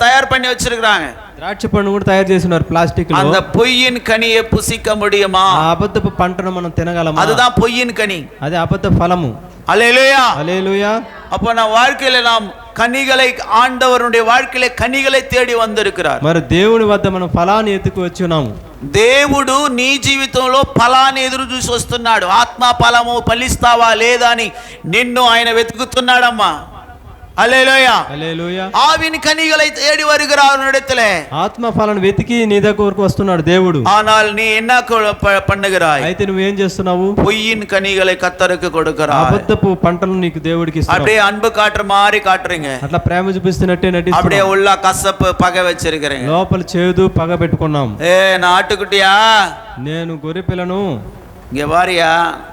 தயார் பண்ணி வச்சிருக்காங்க. ద్రాక్ష పండు కూడా తయారు చేస్తున్నారు ప్లాస్టిక్ లో. அந்த பொய்யின் கனியை புசிக்க முடியுமா? ఆ అబద్ధపు పంటను మనం తినగలమా? அதுதான் பொய்யின் கனி. అదే అబద్ధ ఫలము. హల్లెలూయా. హల్లెలూయా. அப்ப நான் வாழ்க்கையில நாம் கனிகளை, ஆண்டவருடைய வாழ்க்கையில கனிகளை தேடி வந்திருக்கிறார். మరి దేవుని వద్ద మనం ఫలాన్ని ఎత్తుకు వచ్చున్నాము. దేవుడు నీ జీవితంలో ఫలాన్ని ఎదురు చూసి వస్తున్నాడు. ఆత్మ ఫలము ఫలిస్తావా లేదా అని నిన్ను ఆయన వెతుకుతున్నాడమ్మా. హల్లెలూయా. హల్లెలూయా. ஆவின் கனிகளை தேடி வருகிறார் இடத்திலே. ఆత్మ ఫలాన్ని వెతికి నీ దగ్గరకు వస్తున్నాడు దేవుడు. ஆனால் நீ என்ன பண்ணுகிறாய்? అయితే నువ్వు ఏం చేస్తున్నావు? பொய்யின் கனிகளை கர்த்தருக்கு கொடுக்கிறாய். అబద్ధపు పంటలు నీకు దేవుడికి ఇస్తున్నావు. அப்படியே அன்பு காட்டுற மாதிரி காட்டுறீங்க. అట్లా ప్రేమ చూపిస్తున్నట్టే నటిస్తున్నావు. அப்படியே உள்ள கசப்பு పగ வச்சிருக்கீங்க. లోపల చేదు పగ పెట్టుకున్నాం. నా ఆటుకుటియా, నేను గొర్రె పిల్లను. இங்க வாரியா,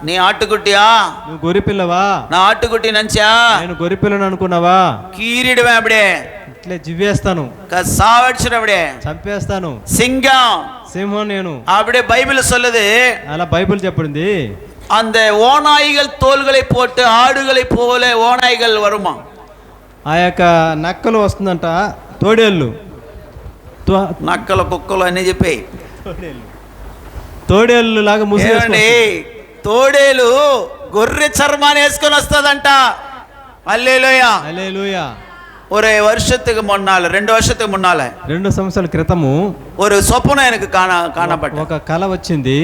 நீ ஆட்டுக்குட்டியா? నువ్వు గొర్రె పిల్లవా? నా ఆటుకుట్టి నంచా? నేను గొర్రె పిల్లను అనుకున్నావా? కీరిడమే அப்படியே, ఇట్లే జివ్వేస్తాను, சாவடிச்சிடும் அப்படியே, చంపేస్తాను. సింగం, సింహం నేను. அப்படியே பைபிள் சொல்லுது. అలా బైబిల్ చెప్పింది. அந்த ஓநாய்கள் தோள்களை போட்டு ஆடுகளை போல ஓநாய்கள் வருமா? ఆ యొక్క నక్కలు వస్తుందంట, తోడేళ్ళు. నక్కలు కుక్కలు అన్ని చెప్పాయి. తోడేళ్ళు లాగా మూసేయండి. తోడేలు గొర్రె చర్మాన్ని వేసుకొని వస్తుందంట. హల్లెలూయా. హల్లెలూయా. ஒரு வருஷத்துக்கு முன்னால, 2 வருஷத்துக்கு முன்னால, 2 సంవత్సరాల క్రితము ஒரு சொப்பனம் எனக்கு காணப்பட்ட. ఒక కల వచ్చింది.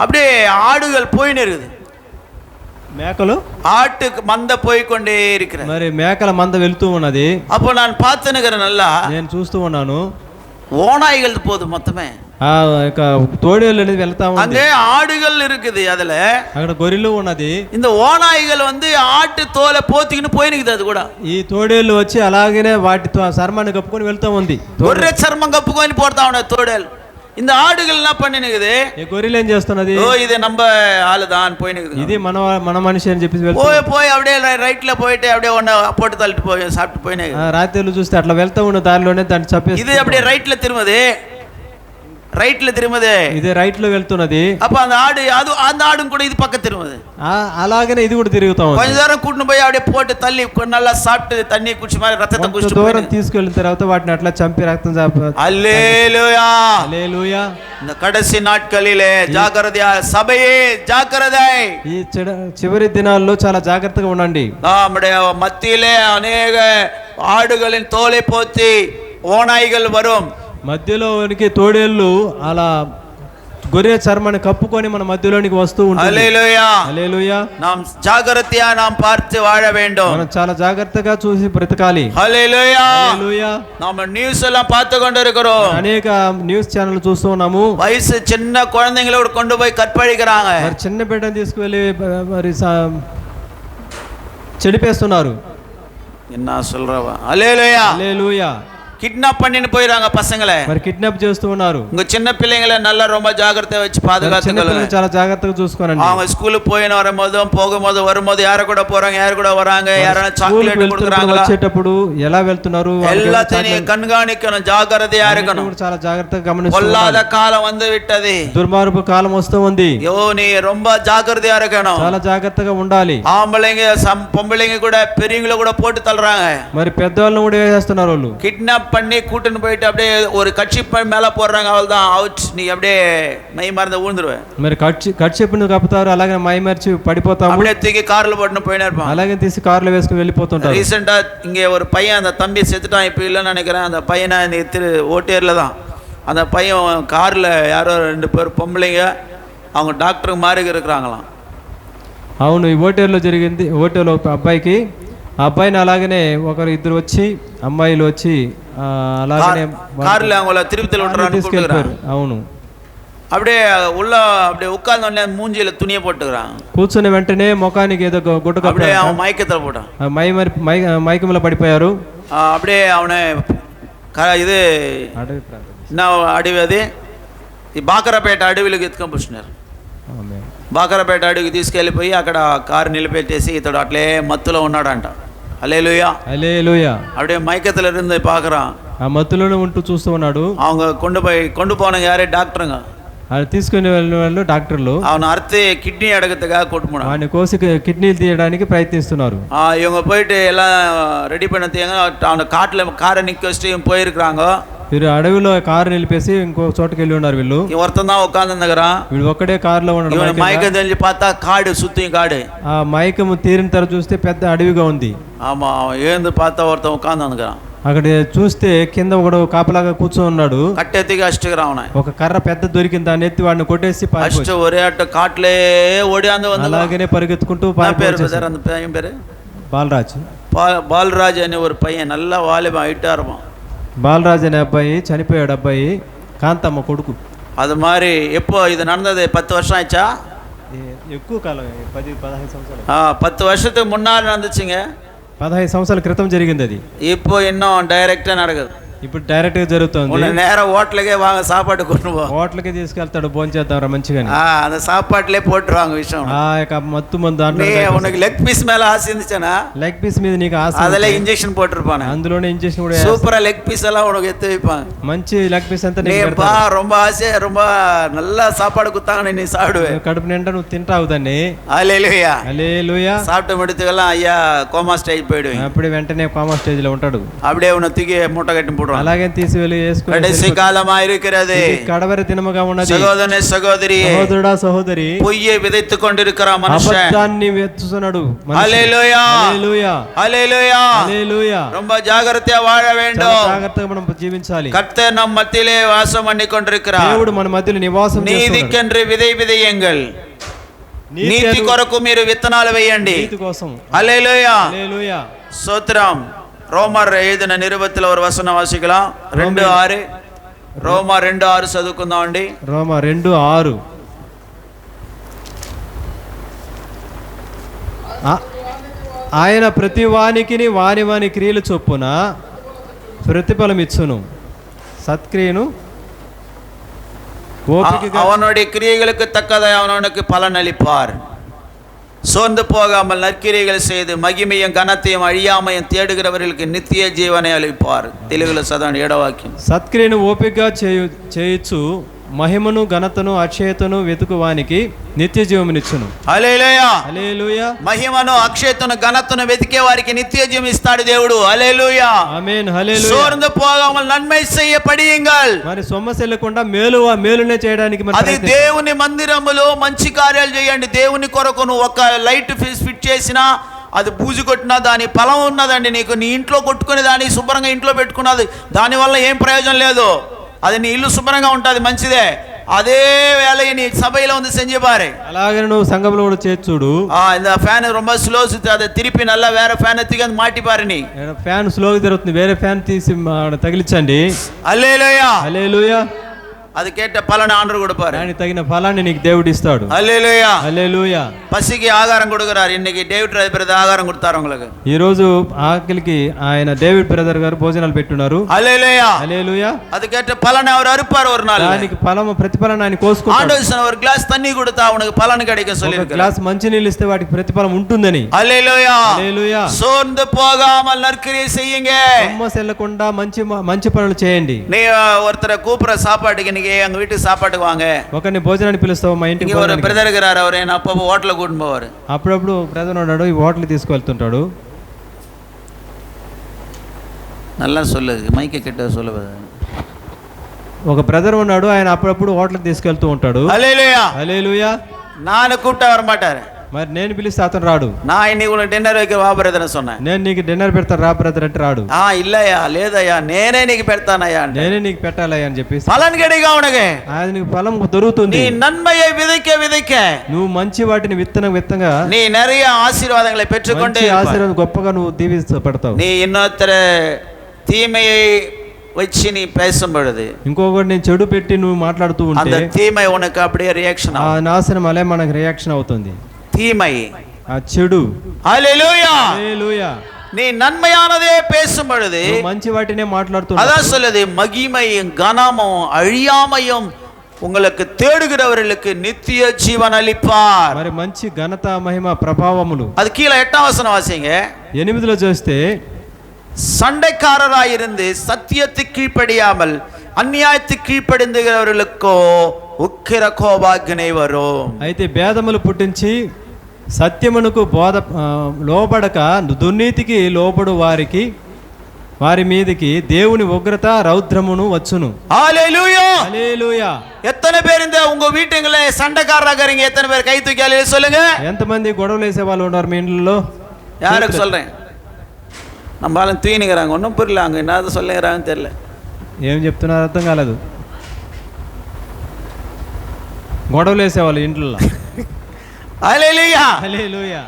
அப்படியே ஆடுகள் போயின்னு இருக்குது. మేకలు ஆட்டு மந்த போய் கொண்டே இருக்கிறது. మరి మేకల మంద వెళ్తూ ఉన్నది. அப்போ நான் பார்த்துனுக்கிறேன் நல்லா, నేను చూస్తూ ఉన్నాను. ஓநாய்கள் போகுது மொத்தமே. ఆ యొక్క తోడేళ్ళు అనేది వెళ్తా ఉంది. அங்கே ஆடுகள் இருக்குது, அதுல అక్కడ గొర్రెలు ఉన్నది. இந்த ஓநாய்கள் வந்து ஆட்டு தோலை போத்திக்கின்னு போயினுக்குது. அது కూడా ఈ తోడేళ్ళు వచ్చి అలాగనే వాటి చర్మాన్ని కప్పుకొని వెళ్తా ఉంది. గొర్రె చర్మం కప్పుకొని పోతా ఉన్నాయి తోడేలు. இந்த ஆடுகள் என்ன பண்ணினுக்குது, ఈ గొర్రెలు ఏం చేస్తున్నది, ఓ ఇది நம்ம ஆளுதான் போயினுக்குது, ఇది మన మనిషి అని చెప్పి போய் அப்படியே ரைட்ல போயிட்டு அப்படியே ஒன்னு போட்டு தள்ளிட்டு போய் சாப்பிட்டு போயினு. రాత్రిళ్ళు చూస్తే అట్లా వెళ్తా ఉన్న దారిలోనే దాన్ని చంపేసి இது அப்படியே ரைட்ல திரும்புது, ரைட்ல திரும்புது, ఇది రైట్ లో వెళ్తున్నది. அப்ப அந்த ஆடு அது அந்த ஆடும் கூட இது பக்கம் திரும்புது. అలాగనే ఇది కూడా తిరుగుతా ఉంది. கொஞ்ச దూరం கூட்டிட்டு போய் அப்படியே போட்டு தள்ளி நல்லா சாப்பிட்டு தண்ணி குடிச்சு மாதிரி ரத்தத்தை குடிச்சு దూరం తీసుకెళ్ళిన తర్వాత వాటిని అట్లా చంపి రక్తం அல்லேலூயா హల్లెలూయా. இந்த கடைசி நாட்களிலே ஜாக்கிரதையா சபையே ஜாக்கிரதை. ఈ చివరి దినాల్లో చాలా జాగ్రత్తగా ఉండండి. நம்முடைய மத்தியிலே அநேக ஆடுகளின் தோலை போத்தி ஓநாய்கள் வரும். మధ్యలోనికి తోడేళ్ళు అలా గొర్రె చర్మాన్ని కప్పుకొని మన మధ్యలోనికి వస్తూ ఉంటుంది. హల్లెలూయా హల్లెలూయా. நாம் ஜாக்கிரதையா நாம் பார்த்து வாழ வேண்டும். మనం చాలా జాగ్రత్తగా చూసి బ్రతకాలి. హల్లెలూయా హల్లెలూయా. நாம் நியூஸ் எல்லாம் பார்த்து கொண்டிருக்கிறோம். అనేక న్యూస్ ఛానల్ చూస్తూ ఉన్నాము. வயசு சின்ன குழந்தைங்களோட கொண்டு போய் கற்பழிக்கிறாங்க. మరి చిన్న బిడ్డను తీసుకువెళ్ళి మరి చెడిపేస్తున్నారు. என்ன சொல்றவா? హల్లెలూయా హల్లెలూయా. கிட்னாப் பண்ணிட்டு போயிறாங்க பசங்களை. మరి కిడ్నాప్ చేస్తూ ఉన్నారు. உங்க சின்ன பிள்ளைங்களை நல்லா ரொம்ப ஜாக்கிரதை வச்சு பாதுகாத்துக்கணும். చాలా జాగ్రత్తగా చూసుకోనండి. அவங்க ஸ்கூலுக்கு போயின வரும்போதும் போகும்போது வரும்போது யார கூட போறாங்க, யார கூட வராங்க, யாரனா சாக்லேட் கொடுக்குறாங்களா, వచ్చేటప్పుడు ఎలా వెళ్తున్నారు எல்லாத்தையும் கண்காணிக்கணும், ஜாக்கிரதையா இருக்கணும். చాలా జాగ్రత్తగా గమనించాలి. பொல்லாத காலம் வந்து விட்டது. దుర్మార్గపు కాలం వస్తూ ఉంది. யோ நீ ரொம்ப ஜாக்கிரதையா இருக்கணும். చాలా జాగ్రత్తగా ఉండాలి. ஆம்பளைங்க பொம்பளைங்க கூட பெரியவங்கள கூட போட்டு தள்ளுறாங்க. మరి పెద్దవాళ్ళని కూడా వేసేస్తున్నారు వాళ్ళు. கிட்னாப் பண்ணி கூட்டின்னு போயிட்டு அப்படியே ஒரு கட்சி மேல போடுறாங்க, அவள்தான் அவுட், நீ அப்படியே மை மறந்து ஊழ்ந்துருவ. మరి కట్ చెప్పిన కప్పుతారు, అలాగే మైమర్చి పడిపోతాము. அப்படியே தூக்கி కార్ல போட்டுன்னு போయినా இருப்பான். అలాగే తీసి కార్లో వేసుకుని వెళ్ళిపోతుంటారు. ரீசெண்டா இங்க ஒரு பையன், அந்த தம்பி செத்துட்டான், இப்ப இல்லைன்னு நினைக்கிறேன். அந்த பையனை ஓட்டியர்ல தான் அந்த பையன் கார்ல யாரோ 2 பேர் பொம்பளைங்க, அவங்க டாக்டர் மாதிரி இருக்கிறாங்களாம். అవును, ఈ ఓటేర్లో జరిగింది. ఓటేలో అబ్బాయికి, ఆ అబ్బాయిని అలాగనే ఇద్దరు వచ్చి అమ్మాయిలు వచ్చి అలాగనే కార్ல அவங்கள திருப்பதில விட்டுறாங்க. అవును, அப்படியே உள்ள அப்படியே உட்கார்ந்த உடனே மூஞ்சில துணியை போட்டுக்கிறான். కూర్చున్న వెంటనే ముఖానికి ఏదో గుడ్డ కప్పారు. அப்படியே அவன் மயக்கத்துல போட்டான். మైకంలో పడిపోయారు. அப்படியே அவனை இது என்ன అడవి, అది ఈ బాకరపేట అడవిలోకి ఎత్తుకొని బాకరపేట అడవికి తీసుకెళ్ళిపోయి అక్కడ కారు నిలబెట్టేసి ఇతడు అట్లే మత్తులో ఉన్నాడంట. హల్లెలూయా హల్లెలూయా. அப்படியே மயக்கத்துல இருந்து பார்க்கறான். ఆ మత్తులోనే ఉంటూ చూస్తూ ఉన్నాడు. அவங்க கொண்டு போனவங்க யாரே டாக்டருங்க, అది తీసుకుని వెళ్ళిన వాళ్ళు డాక్టర్లు. அவனை அறுத்து கிட்னி எடுக்கிறதுக்காக கூட்டு போனாங்க. వాడిని కోసి కిడ్నీలు తీయడానికి ప్రయత్నిస్తున్నారు. இவங்க போயிட்டு எல்லாம் ரெடி பண்ணி அவனை காட்டுல காரை நிக்க வச்சுட்டு போயிருக்கிறாங்க. వీరు అడవిలో కారు నిలిపేసి ఇంకో చోటుకి వెళ్ళి ఉన్నారు. వీళ్ళు ஒருத்தன் தான் உட்காந்துருக்கிறான். వీడు ఒక్కడే కారులో ఉన్నాడు. மயக்கம் தெரிஞ்சு பார்த்தா காடு சுத்தியும் காடு. ఆ మైకం తీరిన తర్వాత చూస్తే పెద్ద అడవిగా ఉంది. ஆமா, எழுந்து பார்த்தா ஒருத்தன் உட்காந்துருக்கிறான். అక్కడ చూస్తే కింద ఒకడు కాపలాగా కూర్చొని ఉన్నాడు. కట్టెత్తిగా అష్టగ్రావణ ఒక కర్ర పెద్ద దొరికింది, దాన్ని ఎత్తి వాడిని కొట్టేసి ఒరే అట్ట కాట్లే ఓడియాందు అలాగనే పరిగెత్తుకుంటూ బాలరాజ్ బాలరాజ్ అనే ఒక పయ్యన్ నల్ల వాలిబ ఐటారమా. బాలరాజ్ అనే అబ్బాయి చనిపోయాడు. అబ్బాయి కాంతమ్మ కొడుకు. అది మరి ఎప్పో ఇది நடந்தது 10 வருஷம் ஆச்சா? ఎక్కువ కాలం, 10-15 సంవత్సరాలు. 10 வருஷத்துக்கு முன்னாடி நடந்துச்சுங்க. 15 సంవత్సరాల క్రితం జరిగింది అది. இப்போ இன்னும் டைரக்టா நடக்குது. ఇప్పుడు డైరెక్ట్ గా జరుగుతుంది. నేర హోటల్కే వాంగ సాపాటు కొను పో. హోటల్కి తీసుకెళ్తాడు, భోంచేద్దాం మంచిగా. அந்த సాపాట్లే పోట్రువాంగ விஷயம். మత్తు మందు దాంట్లో உனக்கு லெக் பீஸ் மேல ஆசை இருந்துச்சனா? లెగ్ పీస్ మీద నీకు ఆశ, అదలే ఇంజెక్షన్ పోట్టిరుపాను. అందులోనే ఇంజెక్షన్ కూడా సూపర్ లెగ్ పీస్ எல்லாம் உனக்கு எடுத்து வைப்பாங்க. మంచి లెగ్ పీస్ అంతా நீ பா ரொம்ப ஆசை, ரொம்ப நல்ல சாப்பாடு குத்தாங்க, நீ சாப்பிடுவே. కడుపు నిండా నువ్వు తింటావు దాన్ని. హల్లెలూయా హల్లెలూయా. சாப்பிட்டு முடித்துக்கலாம் ஐயா கோமா ஸ்டேஜ் போய்டுவே. అప్పుడే వెంటనే కోమా స్టేజ్ లో ఉంటాడు. அப்படியே உன்னை தூக்கி மூட்டை கட்டி போடுவாங்க. అలాగే తీసి వెళ్ళి వేసుకొని கடைசி காலமா இருக்கிறது. కడవరి దినముగా ఉన్నది. సహోదరనే సహోదరి, సహోదరుడా సహోదరి, పొయ్యి విదెత్తు కొండిరుக்கிற మనుషன் అబద్ధాన్ని వెతుకుతున్నాడు. హల్లెలూయా హల్లెలూయా హల్లెలూయా హల్లెలూయా. ரொம்ப జాగ్రత్తగా వాழ வேண்டும். జాగ్రత్తగా మనం జీవించాలి. கர்த்தர் நம் மத்தியிலே வாசம் பண்ணி கொண்டிருக்கிறார். దేవుడు మన మధ్యలో నివాసం చేస్తున్నాడు. నీతికెందు విதை విதையுங்கள். నీతి కొరకు మీరు విత్తనాలు వేయండి. నీతి కోసం. హల్లెలూయా. హల్లెలూయా. స్తోత్రం. ரோமர் எழுதின நிருபத்தில் ஒரு வசனம் வாசிக்கலாம். 2:6. ரோமர் 2:6 చదువుకుందాం అండి. రోమర్ 2:6. ఆయన ప్రతి వానికిని వాని వాని క్రియలు చొప్పున ప్రతిఫలం ఇచ్చును. சத்கிரியனு அவனுடைய கிரியைகளுக்கு தக்கதாய் அவனுக்கு பலன் அளிப்பார். சோர்ந்து போகாமல் நற்கிரியைகள் செய்து மகிமையும் கனத்தையும் அழியாமையும் தேடுகிறவர்களுக்கு நித்திய జీవனை అளிப்பார். తెలుగులో చదవండి 7వ వాక్యం. సత్క్రియను ఓపికగా చేయొచ్చు మహిమను ఘనతను అక్షయతను వెతుకు వానికి నిత్య జీవమునిచ్చును. హల్లెలూయా. హల్లెలూయా. మహిమను అక్షయతను ఘనతను వెతికే వారికి నిత్య జీవం ఇస్తాడు దేవుడు. హల్లెలూయా. ఆమేన్. హల్లెలూయా. సోర్ந்து పోగాமல் నన్மை செய்ய படியுங்கள். మరి సొమ్మసెల్లకుండా మేలునే చేయడానికి మరి అది దేవుని మందిరములో మంచి కార్యాలు చేయండి. దేవుని కొరకు నువ్వు ఒక లైట్ ఫిట్ చేసినా అది బూజు కొట్టినా దాని ఫలం ఉన్నదండి నీకు. నీ ఇంట్లో కొట్టుకుని దాన్ని శుభ్రంగా ఇంట్లో పెట్టుకున్నది దానివల్ల ఏం ప్రయోజనం లేదు. అది నీ ఇల్లు శుభ్రంగా ఉంటుంది, మంచిదే. அதே வேலையை நீ சபையில வந்து செஞ்சு பாரு. అలాగే నువ్వు సంఘంలో కూడా చేసి చూడు. இந்த ఫ్యాన్ ரொம்ப స్లో సుత్తి அதை திருப்பி நல்லா வேற ఫ్యాన్ ఎత్తికి మాటి పారు. నీ ఫ్యాన్ స్లోగా తిరుగుతుంది, వేరే ఫ్యాన్ తీసి తగిలించండి. హల్లెలూయా. హల్లెలూయా. అది కేట పలానా ఆర్డర్ கொடுப்பாரு. దానికి తగిన ఫలాన్ని నీకు దేవుడు ఇస్తాడు. హల్లెలూయా. హల్లెలూయా. పసికి ఆహారం கொடுக்கறார். இன்னைக்கு డేవిడ్ బ్రదర్ ఆహారం கொடுத்தாరు உங்களுக்கு. ఈ రోజు ఆకలికి ఆయన డేవిడ్ బ్రదర్ గారు భోజనాలు పెట్టున్నారు. హల్లెలూయా. హల్లెలూయా. అది కేట పలానా அவர் அறுப்பார் ஒரு நாள். దానికి ఫలము ప్రతిఫలం ఆయన కోసుకుంటాడు. ஆண்டவர் ஒரு கிளாஸ் தண்ணி கொடுத்தா உனக்கு பலன் கிடைக்கும் சொல்லிருக்கார். గ్లాస్ మంచి నీళ్ళు ఇస్తే వాటికి ప్రతిఫలం ఉంటుందని. హల్లెలూయా. హల్లెలూయా. సోర్ந்து పోగాமல் நற்கிரியை செய்யுங்க. సొమ్మసెల్లకుండా మంచి పనులు చేయండి. நீ ஒருத்தரை கூப்பிற சாப்பாட்டுக்கு எங்க வீட்டுக்கு சாப்பாட்டுக்கு வாங்க. ఒకరిని భోజనానికి పిలుస్తావు, మా ఇంటికి. ஒரு பிரதர் இருக்கிறார், அவர் என்ன அப்பப்போ ஹோட்டல்ல கூட்டிட்டு போவாரு. అప్పుడప్పుడు బ్రదర్ ఉన్నాడు, ఈ హోటల్ తీసుకెళ్తుంటాడు. நல்லா சொல்லு, మైక్ கிட்ட சொல்லு. ఒక బ్రదర్ ఉన్నాడు, ఆయన అప్పుడప్పుడు హోటల్కి తీసుకెళ్తూ ఉంటాడు. హల్లెలూయా. హల్లెలూయా. నాను கூப்பிட்டா வர மாட்டாரு. మరి నేను పిలిస్తే అతను రాడు. நான் இன்னைக்கு உனக்கு டின்னர் வைக்க వా బ్రదర్ சொன்னேன். నేను నీకు డిన్నర్ పెడతాను రా బ్రదర్ అంటే రాడు. இல்லையா, లేదయ్యా, నేనే నీకు పెడతానయ్యా, నేనే నీకు పెట్టాలయ్యా అని చెప్పేసి పలన్ கிடைக்கும் அவனுக்கு. ఆయన నీకు ఫలం దొరుకుతుంది. நீ நன்மையை விதைக்க నువ్వు మంచి వాటిని విత్తనంగా நீ நிறைய ఆశీర్వాదங்களை పెట్టుకొంటే ఆశీర్వాదం గొప్పగా నువ్వు దీవించబడతావు. நீ இன்னொருத்தர தீமையை వచ్చి నీ பேசும் பொழுது ఇంకొకటి నేను చెడు పెట్టి నువ్వు మాట్లాడుతూ ఉంటే அந்த தீமை உனக்கு அப்படியே రియాక్షన్ ఆ నాశనం అలే మనకు రియాక్షన్ అవుతుంది. தீமை, ఆ చెడు. హల్లెలూయా. హల్లెలూయా. நீ நன்மையானதே பேசும் பொழுது మంచి వాటినే మాట్లాడుతూ அதான் சொல்லுது, மகிமையும் கனமும் அழியாமையும் உங்களுக்கு தேடுகிறவர்களுக்கு நித்திய ஜீவன் அளிப்பார். మరి మంచి ఘనత మహిమ ప్రభావములు. அது கீழே 8వ வசனம் வாசிங்க. 8లో చూస్తే சண்டைக்காரராயிருந்து சத்தியத்துக்கு கீழ்ப்படியாமல் அநியாயத்துக்கு கீழ்ப்படிந்துகிறவர்களுக்கோ உக்கிர கோபாக்கினை வரும். అయితే భేదములు పుట్టించి సత్యమునకు లోబడక దుర్నీతికి లోబడు వారి మీదకి దేవుని ఉగ్రత రౌద్రమును వచ్చును. హల్లెలూయా. హల్లెలూయా. எத்தனை பேர் இந்த உங்க வீட்டுங்களே சண்டைக்காரரா இருக்கீங்க? எத்தனை பேர் கை தூக்கி அல்லேலூயா சொல்லுங்க. ఎంతమంది గొడవలు వేసే వాళ్ళు ఉన్నారు మీ ఇంట్లో? யாருக்கு சொல்றேன்? நம்ம ஆளும் தூயினுங்கிறாங்க, ஒன்றும் புரியல, அங்கே என்ன சொல்லுங்கிறாங்கன்னு தெரியல. ఏం చెప్తున్నారు అర్థం కాలేదు. గొడవలు వేసేవాళ్ళు ఇంట్లో. హల్లెలూయా. హల్లెలూయా.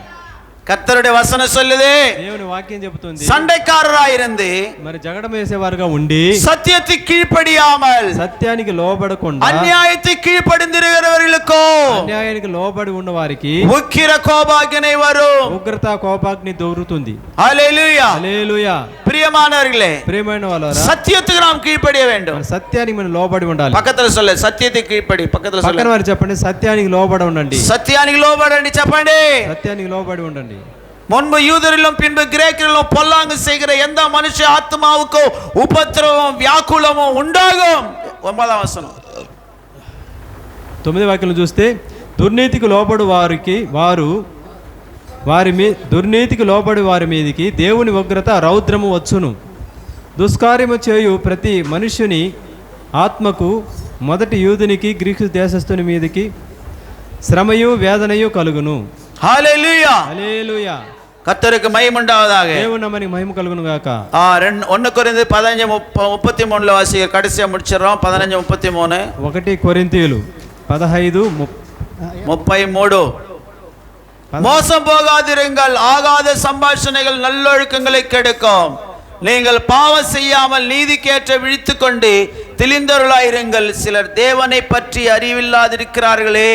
கர்த்தருடைய வசனம் சொல்லுது, దేవుని వాక్యం చెబుతుంది, சண்டைக்காரராயிருந்து మరి జగడం వేసేవారుగా ఉండి சத்தியத்துக்கு கீழ்ப்படியாமல் సత్యానికి లోబడకుండా அநியாயத்துக்கு கீழ்ப்படிந்திருக்கிறவர்களுக்கோ అన్యాయానికి లోబడి ఉన్న వారికి உக்கிர கோபாக்கினை வரும். ఉగ్రత కోపాగ్ని దొరుకుతుంది. ஹல்லேலூயா. హల్లెలూయా. பிரியமானவர்களே, ప్రియమైన వాళ్ళారా, సత్యத்துக்கு நாம் కీழ்పడియ வேண்டும். సత్యానికి మనం లోబడి ఉండాలి. పక్కన சொல்ல, సత్యத்துக்கு కీழ்పడి. పక్కన వారు చెప్పండి, సత్యానికి లోబడి ఉండండి. సత్యానికి లోబడండి చెప్పండి. సత్యానికి లోబడి ఉండండి. முன்பு யூதரிலும் பின்பு கிரேக்கரிலும் பொல்லாங்கு செய்கிற எந்த மனுஷ ஆத்மாவுக்கோ உபத்திரவம் வியாக்குலமும் உண்டாகும். 9వ వచనం. 9వ వాక్యం చూస్తే దుర్నీతికి లోబడి వారి మీదికి దేవుని ఉగ్రత రౌద్రము వచ్చును. దుష్కార్యము చేయు ప్రతి మనుష్యుని ఆత్మకు మొదటి యూదునికి గ్రీకు దేశస్థుని మీదికి శ్రమయు వేదనయు కలుగును. హల్లెలూయా. హల్లెలూయా. கர்த்தருக்கு மகிமை உண்டாவதாக. దేవుని నామానికి మహిమ కలుగును గాక. 1 కొరింథీ 15:33 వాసి కడిసియా ముడిచறோம். 15:33. 1 కొరింథీయులు 15:33. மோசம் போகாதிருங்கள், ஆகாத சம்பாஷணைகள் நல்லொழுக்கங்களை கெடுக்கும். நீங்கள் பாவம் செய்யாமல் நீதிக்கேற்ற விழித்துக்கொண்டு தெளிந்தவர்களாயிருங்கள். சிலர் தேவனை பற்றி அறிவில்லாதிருக்கிறார்களே,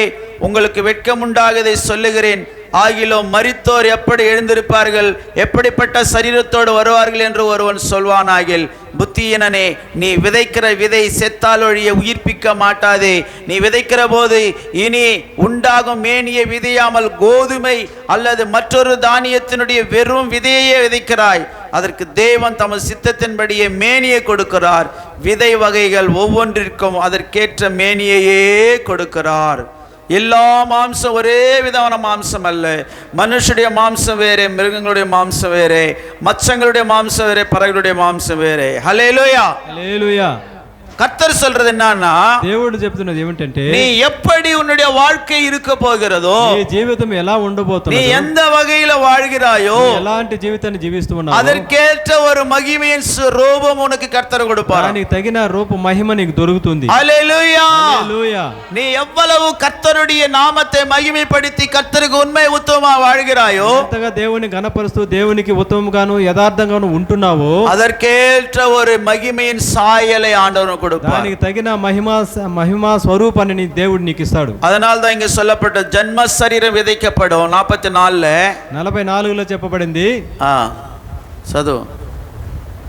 உங்களுக்கு வெட்கம் உண்டாகதை சொல்லுகிறேன். ஆகிலும் மரித்தோர் எப்படி எழுந்திருப்பார்கள், எப்படிப்பட்ட சரீரத்தோடு வருவார்கள் என்று ஒருவன் சொல்வானாகில், புத்தியினனே, நீ விதைக்கிற விதை செத்தால் ஒழிய உயிர்ப்பிக்க மாட்டாதே. நீ விதைக்கிற போது இனி உண்டாகும் மேனியை விதையாமல் கோதுமை அல்லது மற்றொரு தானியத்தினுடைய வெறும் விதையே விதைக்கிறாய். அதற்கு தேவன் தமது சித்தத்தின்படியே மேனியை கொடுக்கிறார். விதை வகைகள் ஒவ்வொன்றிற்கும் அதற்கேற்ற மேனியையே கொடுக்கிறார். எல்லா மாம்சம் ஒரே விதமான மாம்சம் அல்ல. மனுஷனுடைய மாம்சம் வேறே, மிருகங்களுடைய மாம்சம் வேறே, மச்சங்களுடைய மாம்சம் வேறே, பறவைகளுடைய மாம்சம் வேறே. ஹல்லேலூயா, హల్లెలూయా. கர்த்தர் சொல்றது என்னன்னா, దేవుడు చెప్తున్నది ఏమిటంటే, நீ எப்படி உன்னுடைய வாழ்க்கை இருக்க போகிறதோ, నీ జీవితం ఎలా நீ ఉండబోతున్నదో, எந்த வகையில வாழ்கிறாயோ ఎలాంటి జీవితాన్ని జీవిస్తున్నావో அதற்கேற்ற ஒரு மகிமையின் ரூபம் உனக்கு கர்த்தர் கொடுப்பார். దానికి తగిన రూప మహిమ నీకు దొరుకుతుంది. ஹல்லேலூயா. హల్లెలూయా. நீ எவ்வளவு கர்த்தருடைய நாமத்தை மகிமைப்படுத்தி கர்த்தருக்கு உண்மை உத்தமமா வாழ்கிறாயோ, ఎంతగా దేవుని గణపరుస్తూ దేవునికి ఉత్తమంగాను యథార్థంగాను ఉంటున్నావో, அதற்கேற்ற ஒரு மகிமையின் சாயலை ஆண்டவர் கொடுப்பார். దానికి తగిన మహిమా స్వరూపాన్ని నీ దేవుడు నీకు ఇస్తాడు. அதனால தான் இங்க சொல்லப்பட்ட ஜன்ம சரீரம் விதைக்கப்படும். 44 44లో చెప్పబడింది, చదువు.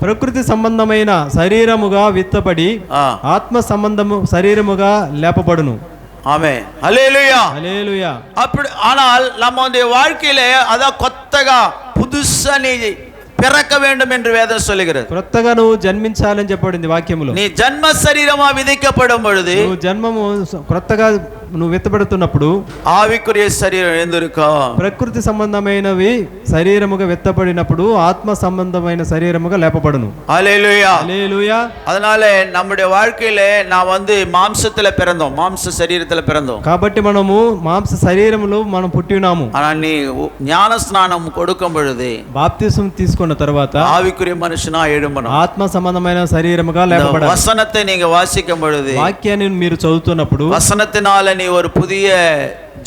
ప్రకృతి సంబంధమైన శరీరముగా విత్తబడి ఆత్మ సంబంధము శరీరముగా లేపబడును. ஆமென். హల్లెలూయా. హల్లెలూయా. அப்படி ஆனால் நம்முடைய வாழ்க்கையில அத కొత్తగా புதுசா நீ பிறக்க வேண்டும் என்று வேதம் சொல்லுகிறது. కొత్తగా నువ్వు జన్మించాలని చెప్పబడింది వాక్యములో. நீ ஜன்ம சரீரமா விதைக்கப்படும் பொழுது, నువ్వు జన్మము కొత్తగా నువ్వు విత్తబడుతున్నప్పుడు ஆவிக்குரிய சரீரம் எழுந்திருக்கும். ప్రకృతి సంబంధమైనవి శరీరముగా విత్తబడినప్పుడు ఆత్మ సంబంధమైన శరీరముగా లేపబడును. ஹல்லேலூயா. హల్లెలూయా. அதனால நம்முடைய வாழ்க்கையில நான் மாம்சத்துல பிறந்தோம், மாம்ச சரீரத்துல பிறந்தோம். కాబట్టి మనము మాంస శరీరములో మనం పుట్టి ఉన్నాము. ஆனா நீ ஞான ஸ்நானம் கொடுக்கும் பொழுது బాప్తిసం తీసుకున్న తర్వాత ஆவிக்குரிய మనుషனா எழும்பணும். ఆత్మ సంబంధమైన శరీరముగా లేపబడాలి. வசனத்தை நீங்க வாசிக்கும் பொழுது, వాక్యాన్ని మీరు చదువుతున్నప్పుడు வசனத்தினால நீ ஒரு புதிய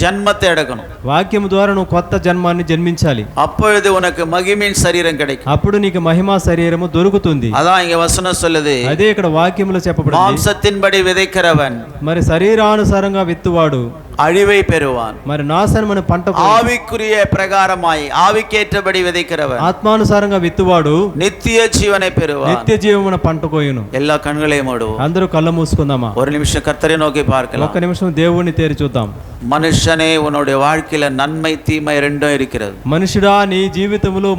ஜன்மத்தை எடுக்கணும். వాక్యము ద్వారా నువ్వు కొత్త జన్మాన్ని జన్మించాలి. அப்பொழுது உனக்கு மகிமையின் சரீரம் கிடைக்கும். అప్పుడు నీకు మహిమా శరీరము దొరుకుతుంది. அதான் இங்க வசனம் சொல்லுது, అదే ఇక్కడ వాక్యములో చెప్పబడింది, மாம்சத்தின்படி விதைக்கிறவன் మరి శరీరానుసారంగా విత్తువాడు அழிவை பெறுவான், మరి నాశనమైన పంట, ஆவிக்குரிய பிரகாரமாய் ஆவிக்கேற்றபடி விதைக்கிறவன் ఆత్మానుసారంగా విత్తువాడు நித்திய ஜீவனை பெறுவான். నిత్య జీవమున పంట కోయును. எல்லா கண்களையும் மூடுவோம். అందరూ కళ్ళు మూసుకుందామా. ஒரு நிமிஷம் கர்த்தரை நோக்கி பார்க்கலாம். ఒక్క నిమిషం దేవుణ్ణి తేరి చూద్దాం. மனுஷனே, உன்னுடைய வாழ்க்கையில நன்மை தீமை ரெண்டும் இருக்கிறது. మనుషుడా, నీ జీవితంలో